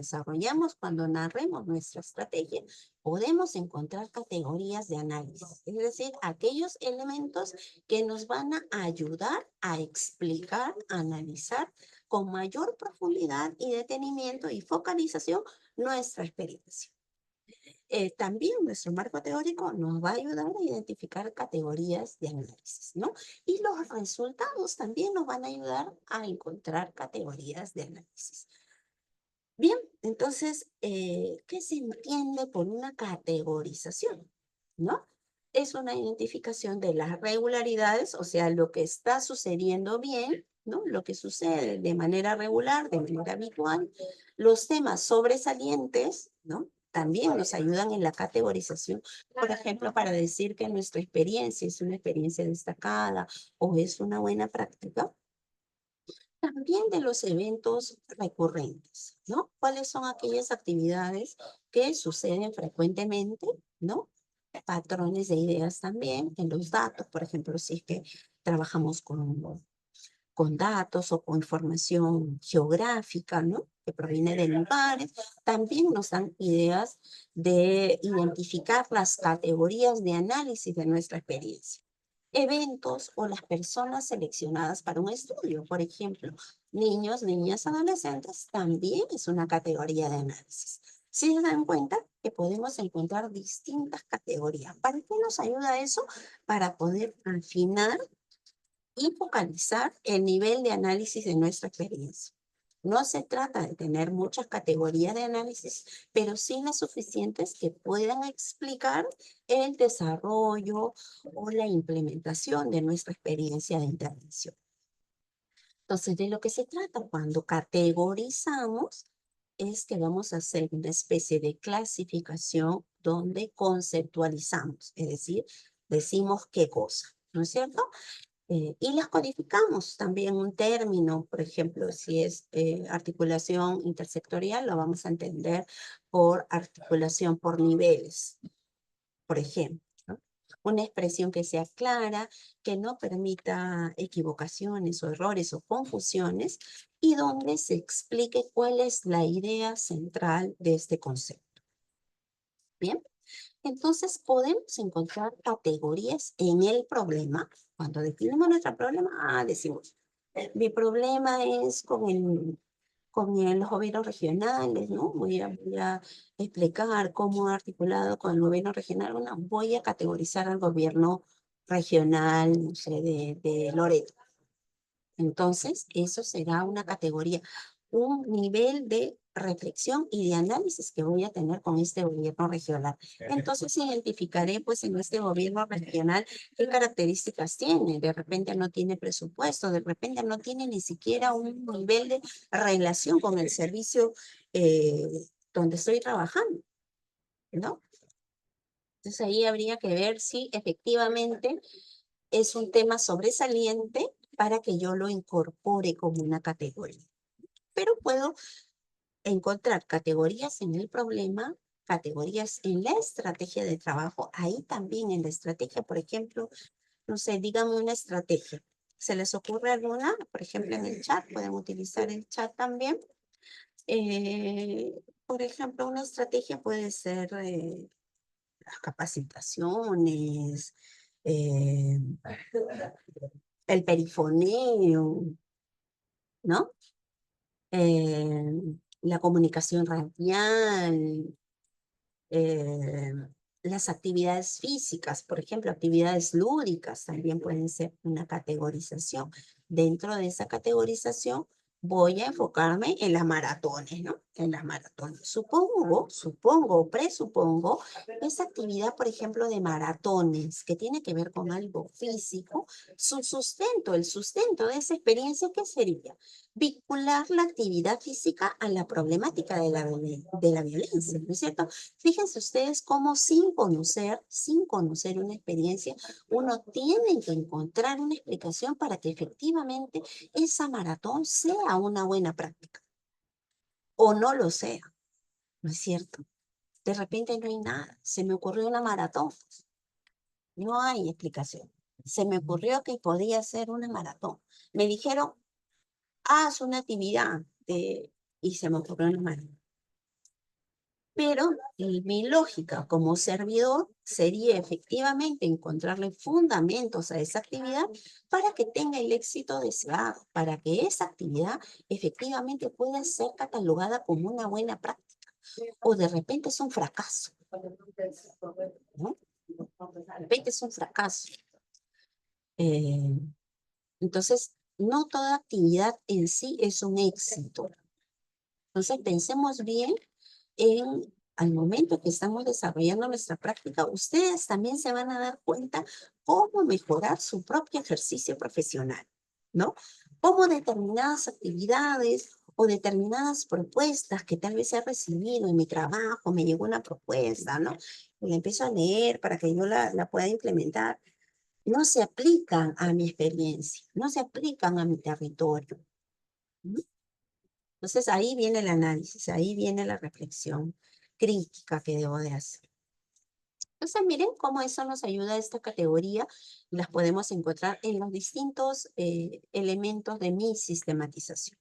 narremos nuestra estrategia, podemos encontrar categorías de análisis, es decir, aquellos elementos que nos van a ayudar a explicar, a analizar con mayor profundidad y detenimiento y focalización nuestra experiencia. También nuestro marco teórico nos va a ayudar a identificar categorías de análisis, ¿no? Y los resultados también nos van a ayudar a encontrar categorías de análisis. Bien, entonces, ¿qué se entiende por una categorización? ¿No? Es una identificación de las regularidades, o sea, lo que está sucediendo bien, ¿no? Lo que sucede de manera regular, de manera habitual. Los temas sobresalientes, ¿no? También nos ayudan en la categorización, por ejemplo, para decir que nuestra experiencia es una experiencia destacada o es una buena práctica. También de los eventos recurrentes, ¿no? ¿Cuáles son aquellas actividades que suceden frecuentemente, ¿no? Patrones de ideas también en los datos, por ejemplo, si es que trabajamos con datos o con información geográfica, ¿no? Que proviene de lugares, también nos dan ideas de identificar las categorías de análisis de nuestra experiencia. Eventos o las personas seleccionadas para un estudio, por ejemplo, niños, niñas, adolescentes, también es una categoría de análisis. Si se dan cuenta que podemos encontrar distintas categorías. ¿Para qué nos ayuda eso? Para poder afinar y focalizar el nivel de análisis de nuestra experiencia. No se trata de tener muchas categorías de análisis, pero sí las suficientes que puedan explicar el desarrollo o la implementación de nuestra experiencia de intervención. Entonces, de lo que se trata cuando categorizamos es que vamos a hacer una especie de clasificación donde conceptualizamos, es decir, decimos qué cosa, ¿no es cierto? Y las codificamos también un término, por ejemplo, si es articulación intersectorial, lo vamos a entender por articulación por niveles, por ejemplo, ¿no? Una expresión que sea clara, que no permita equivocaciones o errores o confusiones, y donde se explique cuál es la idea central de este concepto. Bien. Entonces podemos encontrar categorías en el problema. Cuando definimos nuestro problema, decimos, mi problema es con los gobiernos regionales, ¿no? Voy a explicar cómo articulado con el gobierno regional. Bueno, voy a categorizar al gobierno regional, no sé, de Loreto. Entonces, eso será una categoría, un nivel de reflexión y de análisis que voy a tener con este gobierno regional. Entonces, identificaré, pues, en este gobierno regional qué características tiene. De repente no tiene presupuesto, de repente no tiene ni siquiera un nivel de relación con el servicio donde estoy trabajando, ¿no? Entonces, ahí habría que ver si efectivamente es un tema sobresaliente para que yo lo incorpore como una categoría. Pero puedo encontrar categorías en el problema, categorías en la estrategia de trabajo. Ahí también en la estrategia, por ejemplo, no sé, díganme una estrategia. ¿Se les ocurre alguna? Por ejemplo, en el chat, pueden utilizar el chat también. Por ejemplo, una estrategia puede ser las capacitaciones, eh, el perifoneo, ¿no? La comunicación radial, eh, las actividades físicas, por ejemplo, actividades lúdicas también pueden ser una categorización. Dentro de esa categorización voy a enfocarme en las maratones, ¿no? En las maratones. Supongo, presupongo, esa actividad, por ejemplo, de maratones, que tiene que ver con algo físico, el sustento de esa experiencia, ¿qué sería? Vincular la actividad física a la problemática de la violencia, ¿no es cierto? Fíjense ustedes cómo sin conocer una experiencia, uno tiene que encontrar una explicación para que efectivamente esa maratón sea una buena práctica o no lo sea, ¿no es cierto? De repente no hay nada, se me ocurrió una maratón, no hay explicación. Se me ocurrió que podía ser una maratón. Me dijeron, haz una actividad y se me ocurrió una maratón. Pero mi lógica como servidor sería efectivamente encontrarle fundamentos a esa actividad para que tenga el éxito deseado, para que esa actividad efectivamente pueda ser catalogada como una buena práctica. O de repente es un fracaso, ¿no? De repente es un fracaso. Entonces, no toda actividad en sí es un éxito. Entonces, pensemos bien al momento que estamos desarrollando nuestra práctica, ustedes también se van a dar cuenta cómo mejorar su propio ejercicio profesional, ¿no? Cómo determinadas actividades o determinadas propuestas que tal vez he recibido en mi trabajo, me llegó una propuesta, ¿no? Y la empiezo a leer para que yo la pueda implementar. No se aplican a mi experiencia, no se aplican a mi territorio. ¿No? Entonces ahí viene el análisis, ahí viene la reflexión crítica que debo de hacer. Entonces miren cómo eso nos ayuda a esta categoría. Las podemos encontrar en los distintos elementos de mi sistematización.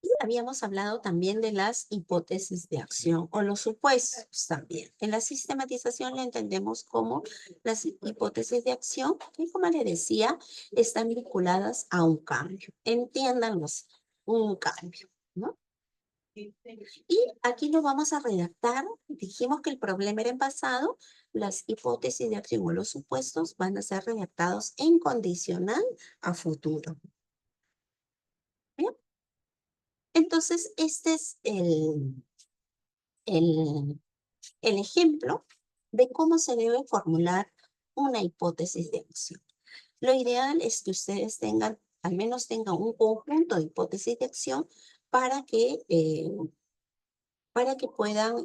Y habíamos hablado también de las hipótesis de acción o los supuestos también. En la sistematización la entendemos como las hipótesis de acción que, como les decía, están vinculadas a un cambio. Entiéndanlo así, un cambio, ¿no? Y aquí lo vamos a redactar. Dijimos que el problema era en pasado. Las hipótesis de acción o los supuestos van a ser redactados en condicional a futuro. ¿Bien? Entonces, este es el ejemplo de cómo se debe formular una hipótesis de acción. Lo ideal es que ustedes tengan, al menos tengan un conjunto de hipótesis de acción para que puedan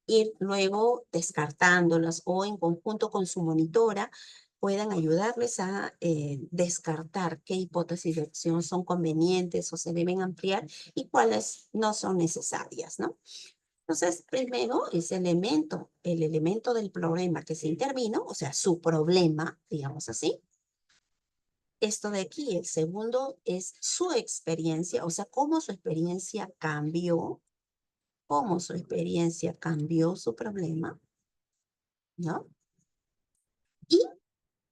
ir luego descartándolas o en conjunto con su monitora puedan ayudarles a descartar qué hipótesis de acción son convenientes o se deben ampliar y cuáles no son necesarias, ¿no? Entonces, primero es el elemento del problema que se intervino, o sea, su problema, digamos así. Esto de aquí, el segundo es su experiencia, o sea, cómo su experiencia cambió su problema, ¿no? Y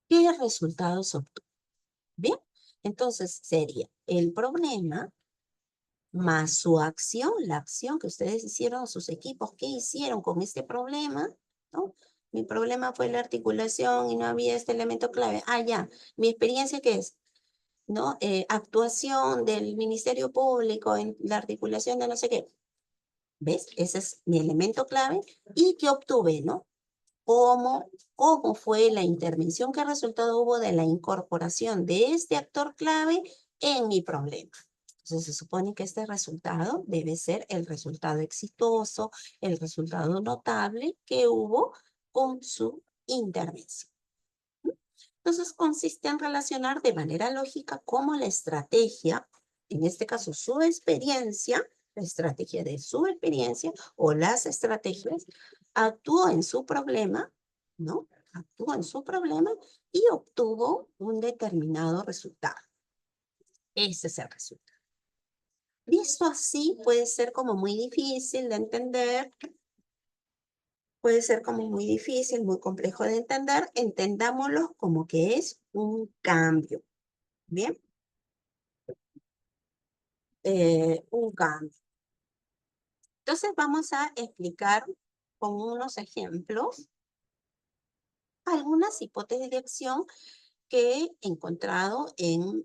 qué resultados obtuvo. Bien, entonces sería el problema más su acción, la acción que ustedes hicieron, sus equipos, ¿qué hicieron con este problema? ¿No? Mi problema fue la articulación y no había este elemento clave. Ah, ya, mi experiencia, ¿qué es? ¿No? Actuación del Ministerio Público en la articulación de no sé qué. ¿Ves? Ese es mi elemento clave. ¿Y qué obtuve, no? ¿Cómo fue la intervención? ¿Qué resultado hubo de la incorporación de este actor clave en mi problema? Entonces, se supone que este resultado debe ser el resultado exitoso, el resultado notable que hubo con su intervención. Entonces, consiste en relacionar de manera lógica cómo la estrategia, en este caso su experiencia, la estrategia de su experiencia o las estrategias, actuó en su problema, ¿no? Actuó en su problema y obtuvo un determinado resultado. Ese es el resultado. Visto así, puede ser como muy difícil de entender, puede ser como muy difícil, muy complejo de entender. Entendámoslo como que es un cambio, ¿bien? Un cambio. Entonces vamos a explicar con unos ejemplos algunas hipótesis de acción que he encontrado en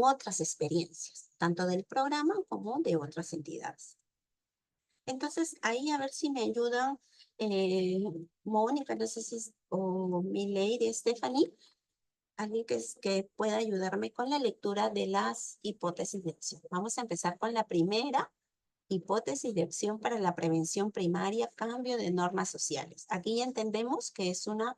otras experiencias, tanto del programa como de otras entidades. Entonces, ahí a ver si me ayudan Mónica, no sé si o Milady, Stephanie, alguien que pueda ayudarme con la lectura de las hipótesis de acción. Vamos a empezar con la primera hipótesis de acción para la prevención primaria, cambio de normas sociales. Aquí ya entendemos que es una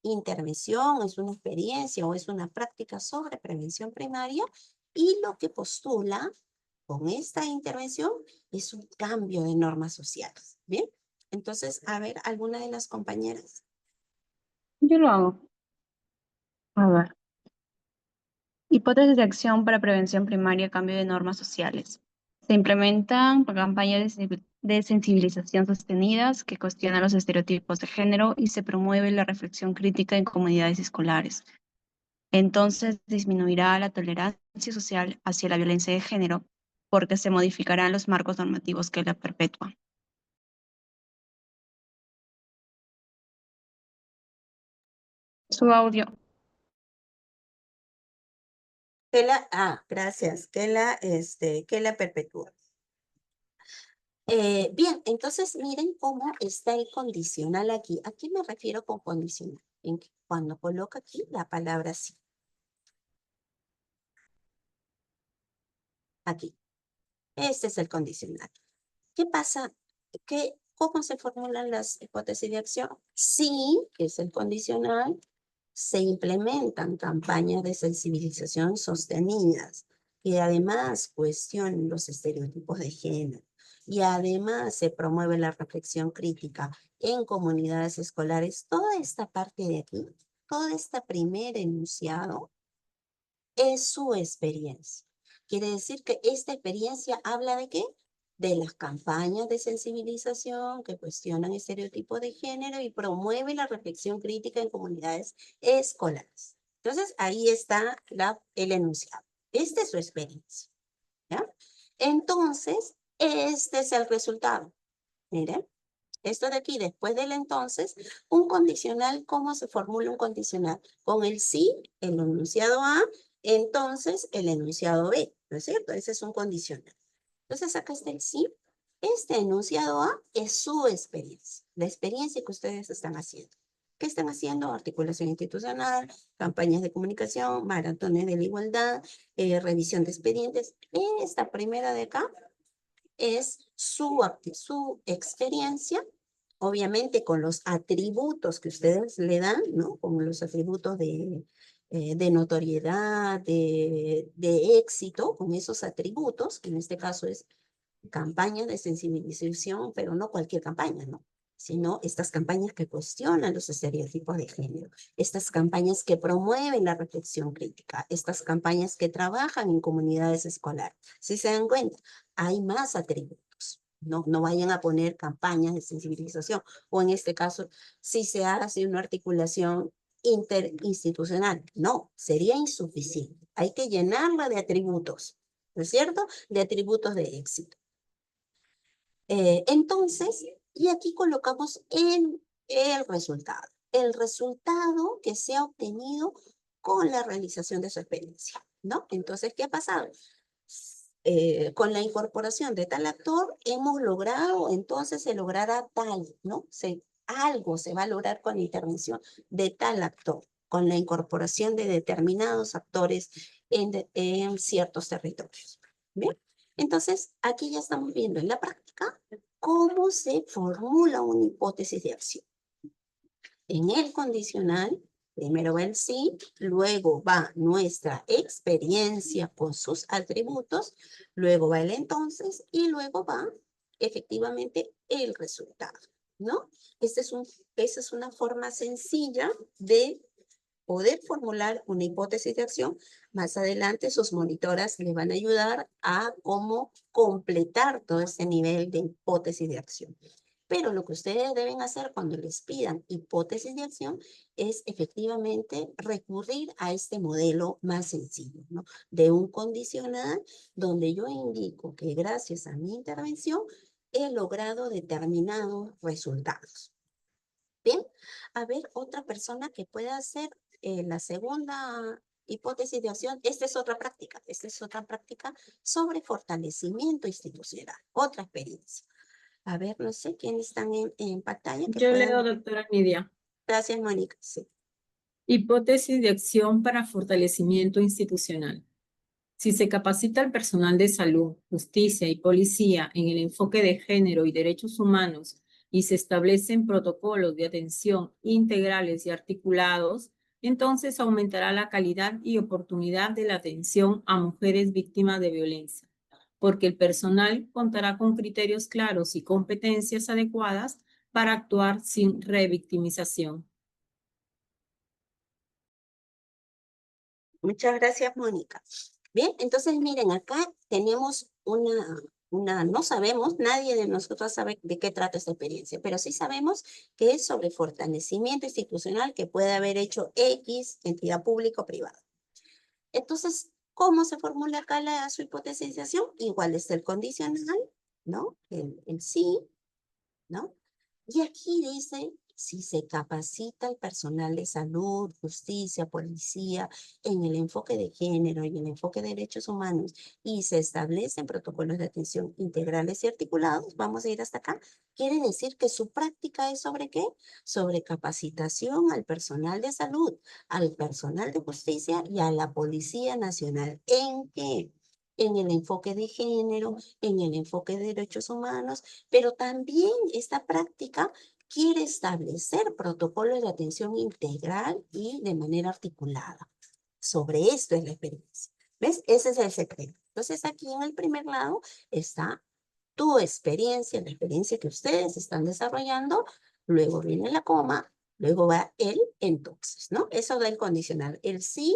intervención, es una experiencia o es una práctica sobre prevención primaria y lo que postula con esta intervención es un cambio de normas sociales. ¿Bien? Entonces, a ver, ¿alguna de las compañeras? Yo lo hago. A ver. Hipótesis de acción para prevención primaria, cambio de normas sociales. Se implementan campañas de sensibilización sostenidas que cuestionan los estereotipos de género y se promueve la reflexión crítica en comunidades escolares. Entonces disminuirá la tolerancia social hacia la violencia de género porque se modificarán los marcos normativos que la perpetúan. Su audio. Gracias, que la perpetúa. Bien, entonces miren cómo está el condicional aquí. ¿A qué me refiero con condicional? Cuando coloco aquí la palabra sí. Aquí. Este es el condicional. ¿Qué pasa? ¿Cómo se formulan las hipótesis de acción? Sí, que es el condicional, se implementan campañas de sensibilización sostenidas y además cuestionan los estereotipos de género y además se promueve la reflexión crítica en comunidades escolares. Toda esta parte de aquí, todo este primer enunciado es su experiencia. Quiere decir que esta experiencia habla ¿de qué? De las campañas de sensibilización que cuestionan estereotipos de género y promueven la reflexión crítica en comunidades escolares. Entonces, ahí está el enunciado. Esta es su experiencia. ¿Ya? Entonces, este es el resultado. Miren, esto de aquí, después del entonces, un condicional, ¿cómo se formula un condicional? Con el sí, el enunciado A, entonces el enunciado B, ¿no es cierto? Ese es un condicional. Entonces acá está el sí. Este enunciado A es su experiencia, la experiencia que ustedes están haciendo. ¿Qué están haciendo? Articulación institucional, campañas de comunicación, maratones de la igualdad, revisión de expedientes. Esta primera de acá es su experiencia obviamente con los atributos que ustedes le dan, ¿no? Con los atributos de notoriedad, de éxito, con esos atributos, que en este caso es campañas de sensibilización, pero no cualquier campaña, ¿no? Sino estas campañas que cuestionan los estereotipos de género, estas campañas que promueven la reflexión crítica, estas campañas que trabajan en comunidades escolares. Si se dan cuenta, hay más atributos. No vayan a poner campañas de sensibilización, o en este caso, si se hace una articulación interinstitucional. No, sería insuficiente. Hay que llenarla de atributos, ¿no es cierto? De atributos de éxito. Entonces, y aquí colocamos el resultado que se ha obtenido con la realización de su experiencia, ¿no? Entonces, ¿qué ha pasado? Con la incorporación de tal actor, hemos logrado, entonces se logrará tal, ¿no? Algo se va a lograr con la intervención de tal actor, con la incorporación de determinados actores en ciertos territorios. ¿Bien? Entonces, aquí ya estamos viendo en la práctica cómo se formula una hipótesis de acción. En el condicional, primero va el sí, luego va nuestra experiencia con sus atributos, luego va el entonces y luego va efectivamente el resultado, ¿no? Esa es una forma sencilla de poder formular una hipótesis de acción. Más adelante sus monitoras les van a ayudar a cómo completar todo este nivel de hipótesis de acción. Pero lo que ustedes deben hacer cuando les pidan hipótesis de acción es efectivamente recurrir a este modelo más sencillo, ¿no? De un condicional donde yo indico que gracias a mi intervención he logrado determinados resultados. Bien, a ver, otra persona que pueda hacer la segunda hipótesis de acción. Esta es otra práctica sobre fortalecimiento institucional, otra experiencia. A ver, no sé quiénes están en pantalla. Que Yo puedan... leo, doctora Nidia. Gracias, Mónica. Sí. Hipótesis de acción para fortalecimiento institucional. Si se capacita al personal de salud, justicia y policía en el enfoque de género y derechos humanos y se establecen protocolos de atención integrales y articulados, entonces aumentará la calidad y oportunidad de la atención a mujeres víctimas de violencia, porque el personal contará con criterios claros y competencias adecuadas para actuar sin revictimización. Muchas gracias, Mónica. Bien, entonces miren, acá tenemos no sabemos, nadie de nosotros sabe de qué trata esta experiencia, pero sí sabemos que es sobre fortalecimiento institucional que puede haber hecho X entidad pública o privada. Entonces, ¿cómo se formula acá su hipótesis de acción? Igual es el condicional, ¿no? El sí, ¿no? Y aquí dice, si se capacita al personal de salud, justicia, policía, en el enfoque de género y en el enfoque de derechos humanos, y se establecen protocolos de atención integrales y articulados, vamos a ir hasta acá, quiere decir que su práctica es ¿sobre qué? Sobre capacitación al personal de salud, al personal de justicia y a la Policía Nacional. ¿En qué? En el enfoque de género, en el enfoque de derechos humanos, pero también esta práctica quiere establecer protocolos de atención integral y de manera articulada. Sobre esto es la experiencia. ¿Ves? Ese es el secreto. Entonces aquí en el primer lado está tu experiencia, la experiencia que ustedes están desarrollando, luego viene la coma, luego va el entonces, ¿no? Eso da el condicional. El sí,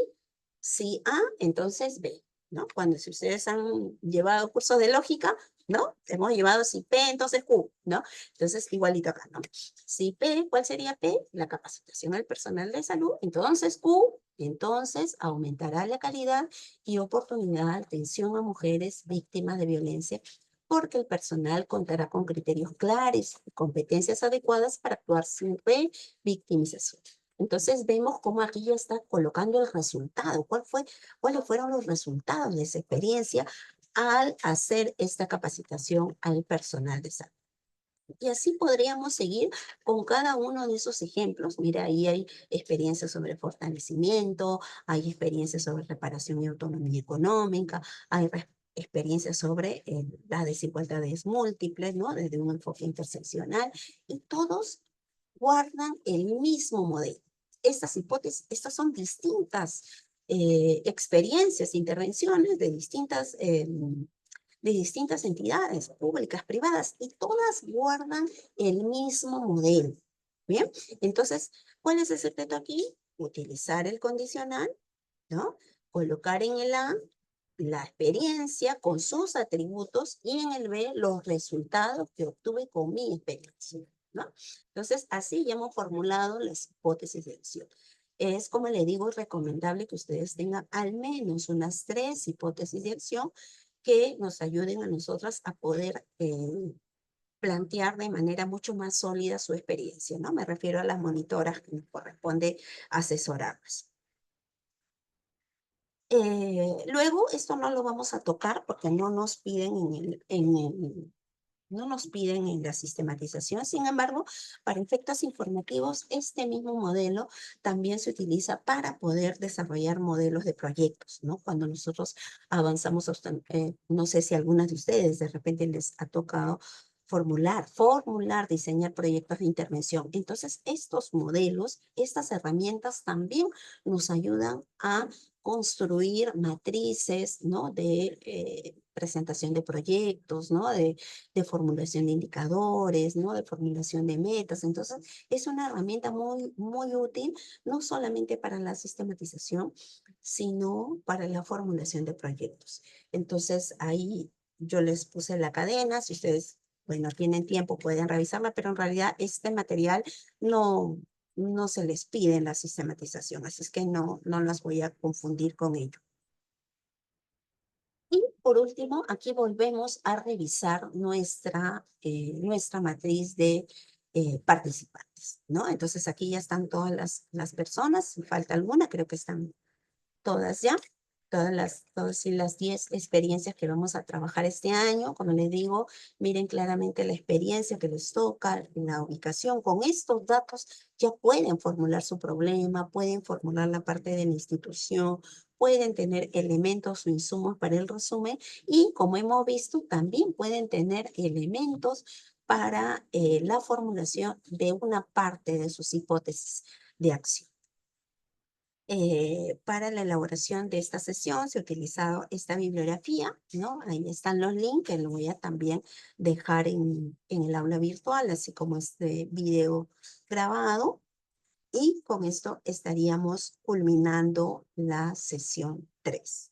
sí A, entonces B, ¿no? Cuando si ustedes han llevado cursos de lógica, ¿no? Hemos llevado si P, entonces Q, ¿no? Entonces, igualito acá, ¿no? Si P, ¿cuál sería P? La capacitación al personal de salud. Entonces, Q, entonces aumentará la calidad y oportunidad de atención a mujeres víctimas de violencia porque el personal contará con criterios claros y competencias adecuadas para actuar sin revictimización. Entonces vemos cómo aquí ya está colocando el resultado. ¿Cuáles fueron los resultados de esa experiencia al hacer esta capacitación al personal de salud? Y así podríamos seguir con cada uno de esos ejemplos. Mira, ahí hay experiencias sobre fortalecimiento, hay experiencias sobre reparación y autonomía económica, hay experiencias sobre las desigualdades múltiples, ¿no? Desde un enfoque interseccional, y todos guardan el mismo modelo. Estas hipótesis, estas son distintas experiencias, intervenciones de distintas entidades públicas, privadas, y todas guardan el mismo modelo. Bien, entonces, ¿cuál es el secreto aquí? Utilizar el condicional, ¿no? Colocar en el A la experiencia con sus atributos y en el B los resultados que obtuve con mi experiencia, ¿no? Entonces, así ya hemos formulado las hipótesis de acción. Es, como le digo, recomendable que ustedes tengan al menos unas 3 hipótesis de acción que nos ayuden a nosotras a poder plantear de manera mucho más sólida su experiencia, ¿no? Me refiero a las monitoras que nos corresponde asesorarlas. Luego, esto no lo vamos a tocar porque no nos piden no nos piden en la sistematización. Sin embargo, para efectos informativos, este mismo modelo también se utiliza para poder desarrollar modelos de proyectos, ¿no? Cuando nosotros avanzamos, no sé si a algunas de ustedes de repente les ha tocado formular, diseñar proyectos de intervención. Entonces, estos modelos, estas herramientas también nos ayudan a construir matrices, ¿no? De presentación de proyectos, ¿no? De formulación de indicadores, ¿no? De formulación de metas. Entonces, es una herramienta muy, muy útil, no solamente para la sistematización, sino para la formulación de proyectos. Entonces, ahí yo les puse la cadena, si ustedes, bueno, tienen tiempo, pueden revisarla, pero en realidad este material no se les pide en la sistematización, así es que no las voy a confundir con ello. Y por último, aquí volvemos a revisar nuestra matriz de participantes, ¿no? Entonces aquí ya están todas las personas, si falta alguna, creo que están todas ya, todas las 10 experiencias que vamos a trabajar este año. Como les digo, miren claramente la experiencia que les toca, la ubicación. Con estos datos ya pueden formular su problema, pueden formular la parte de la institución, pueden tener elementos o insumos para el resumen y, como hemos visto, también pueden tener elementos para la formulación de una parte de sus hipótesis de acción. Para la elaboración de esta sesión se ha utilizado esta bibliografía, ¿no? Ahí están los links, que lo voy a también dejar en el aula virtual, así como este video grabado. Y con esto estaríamos culminando la sesión 3.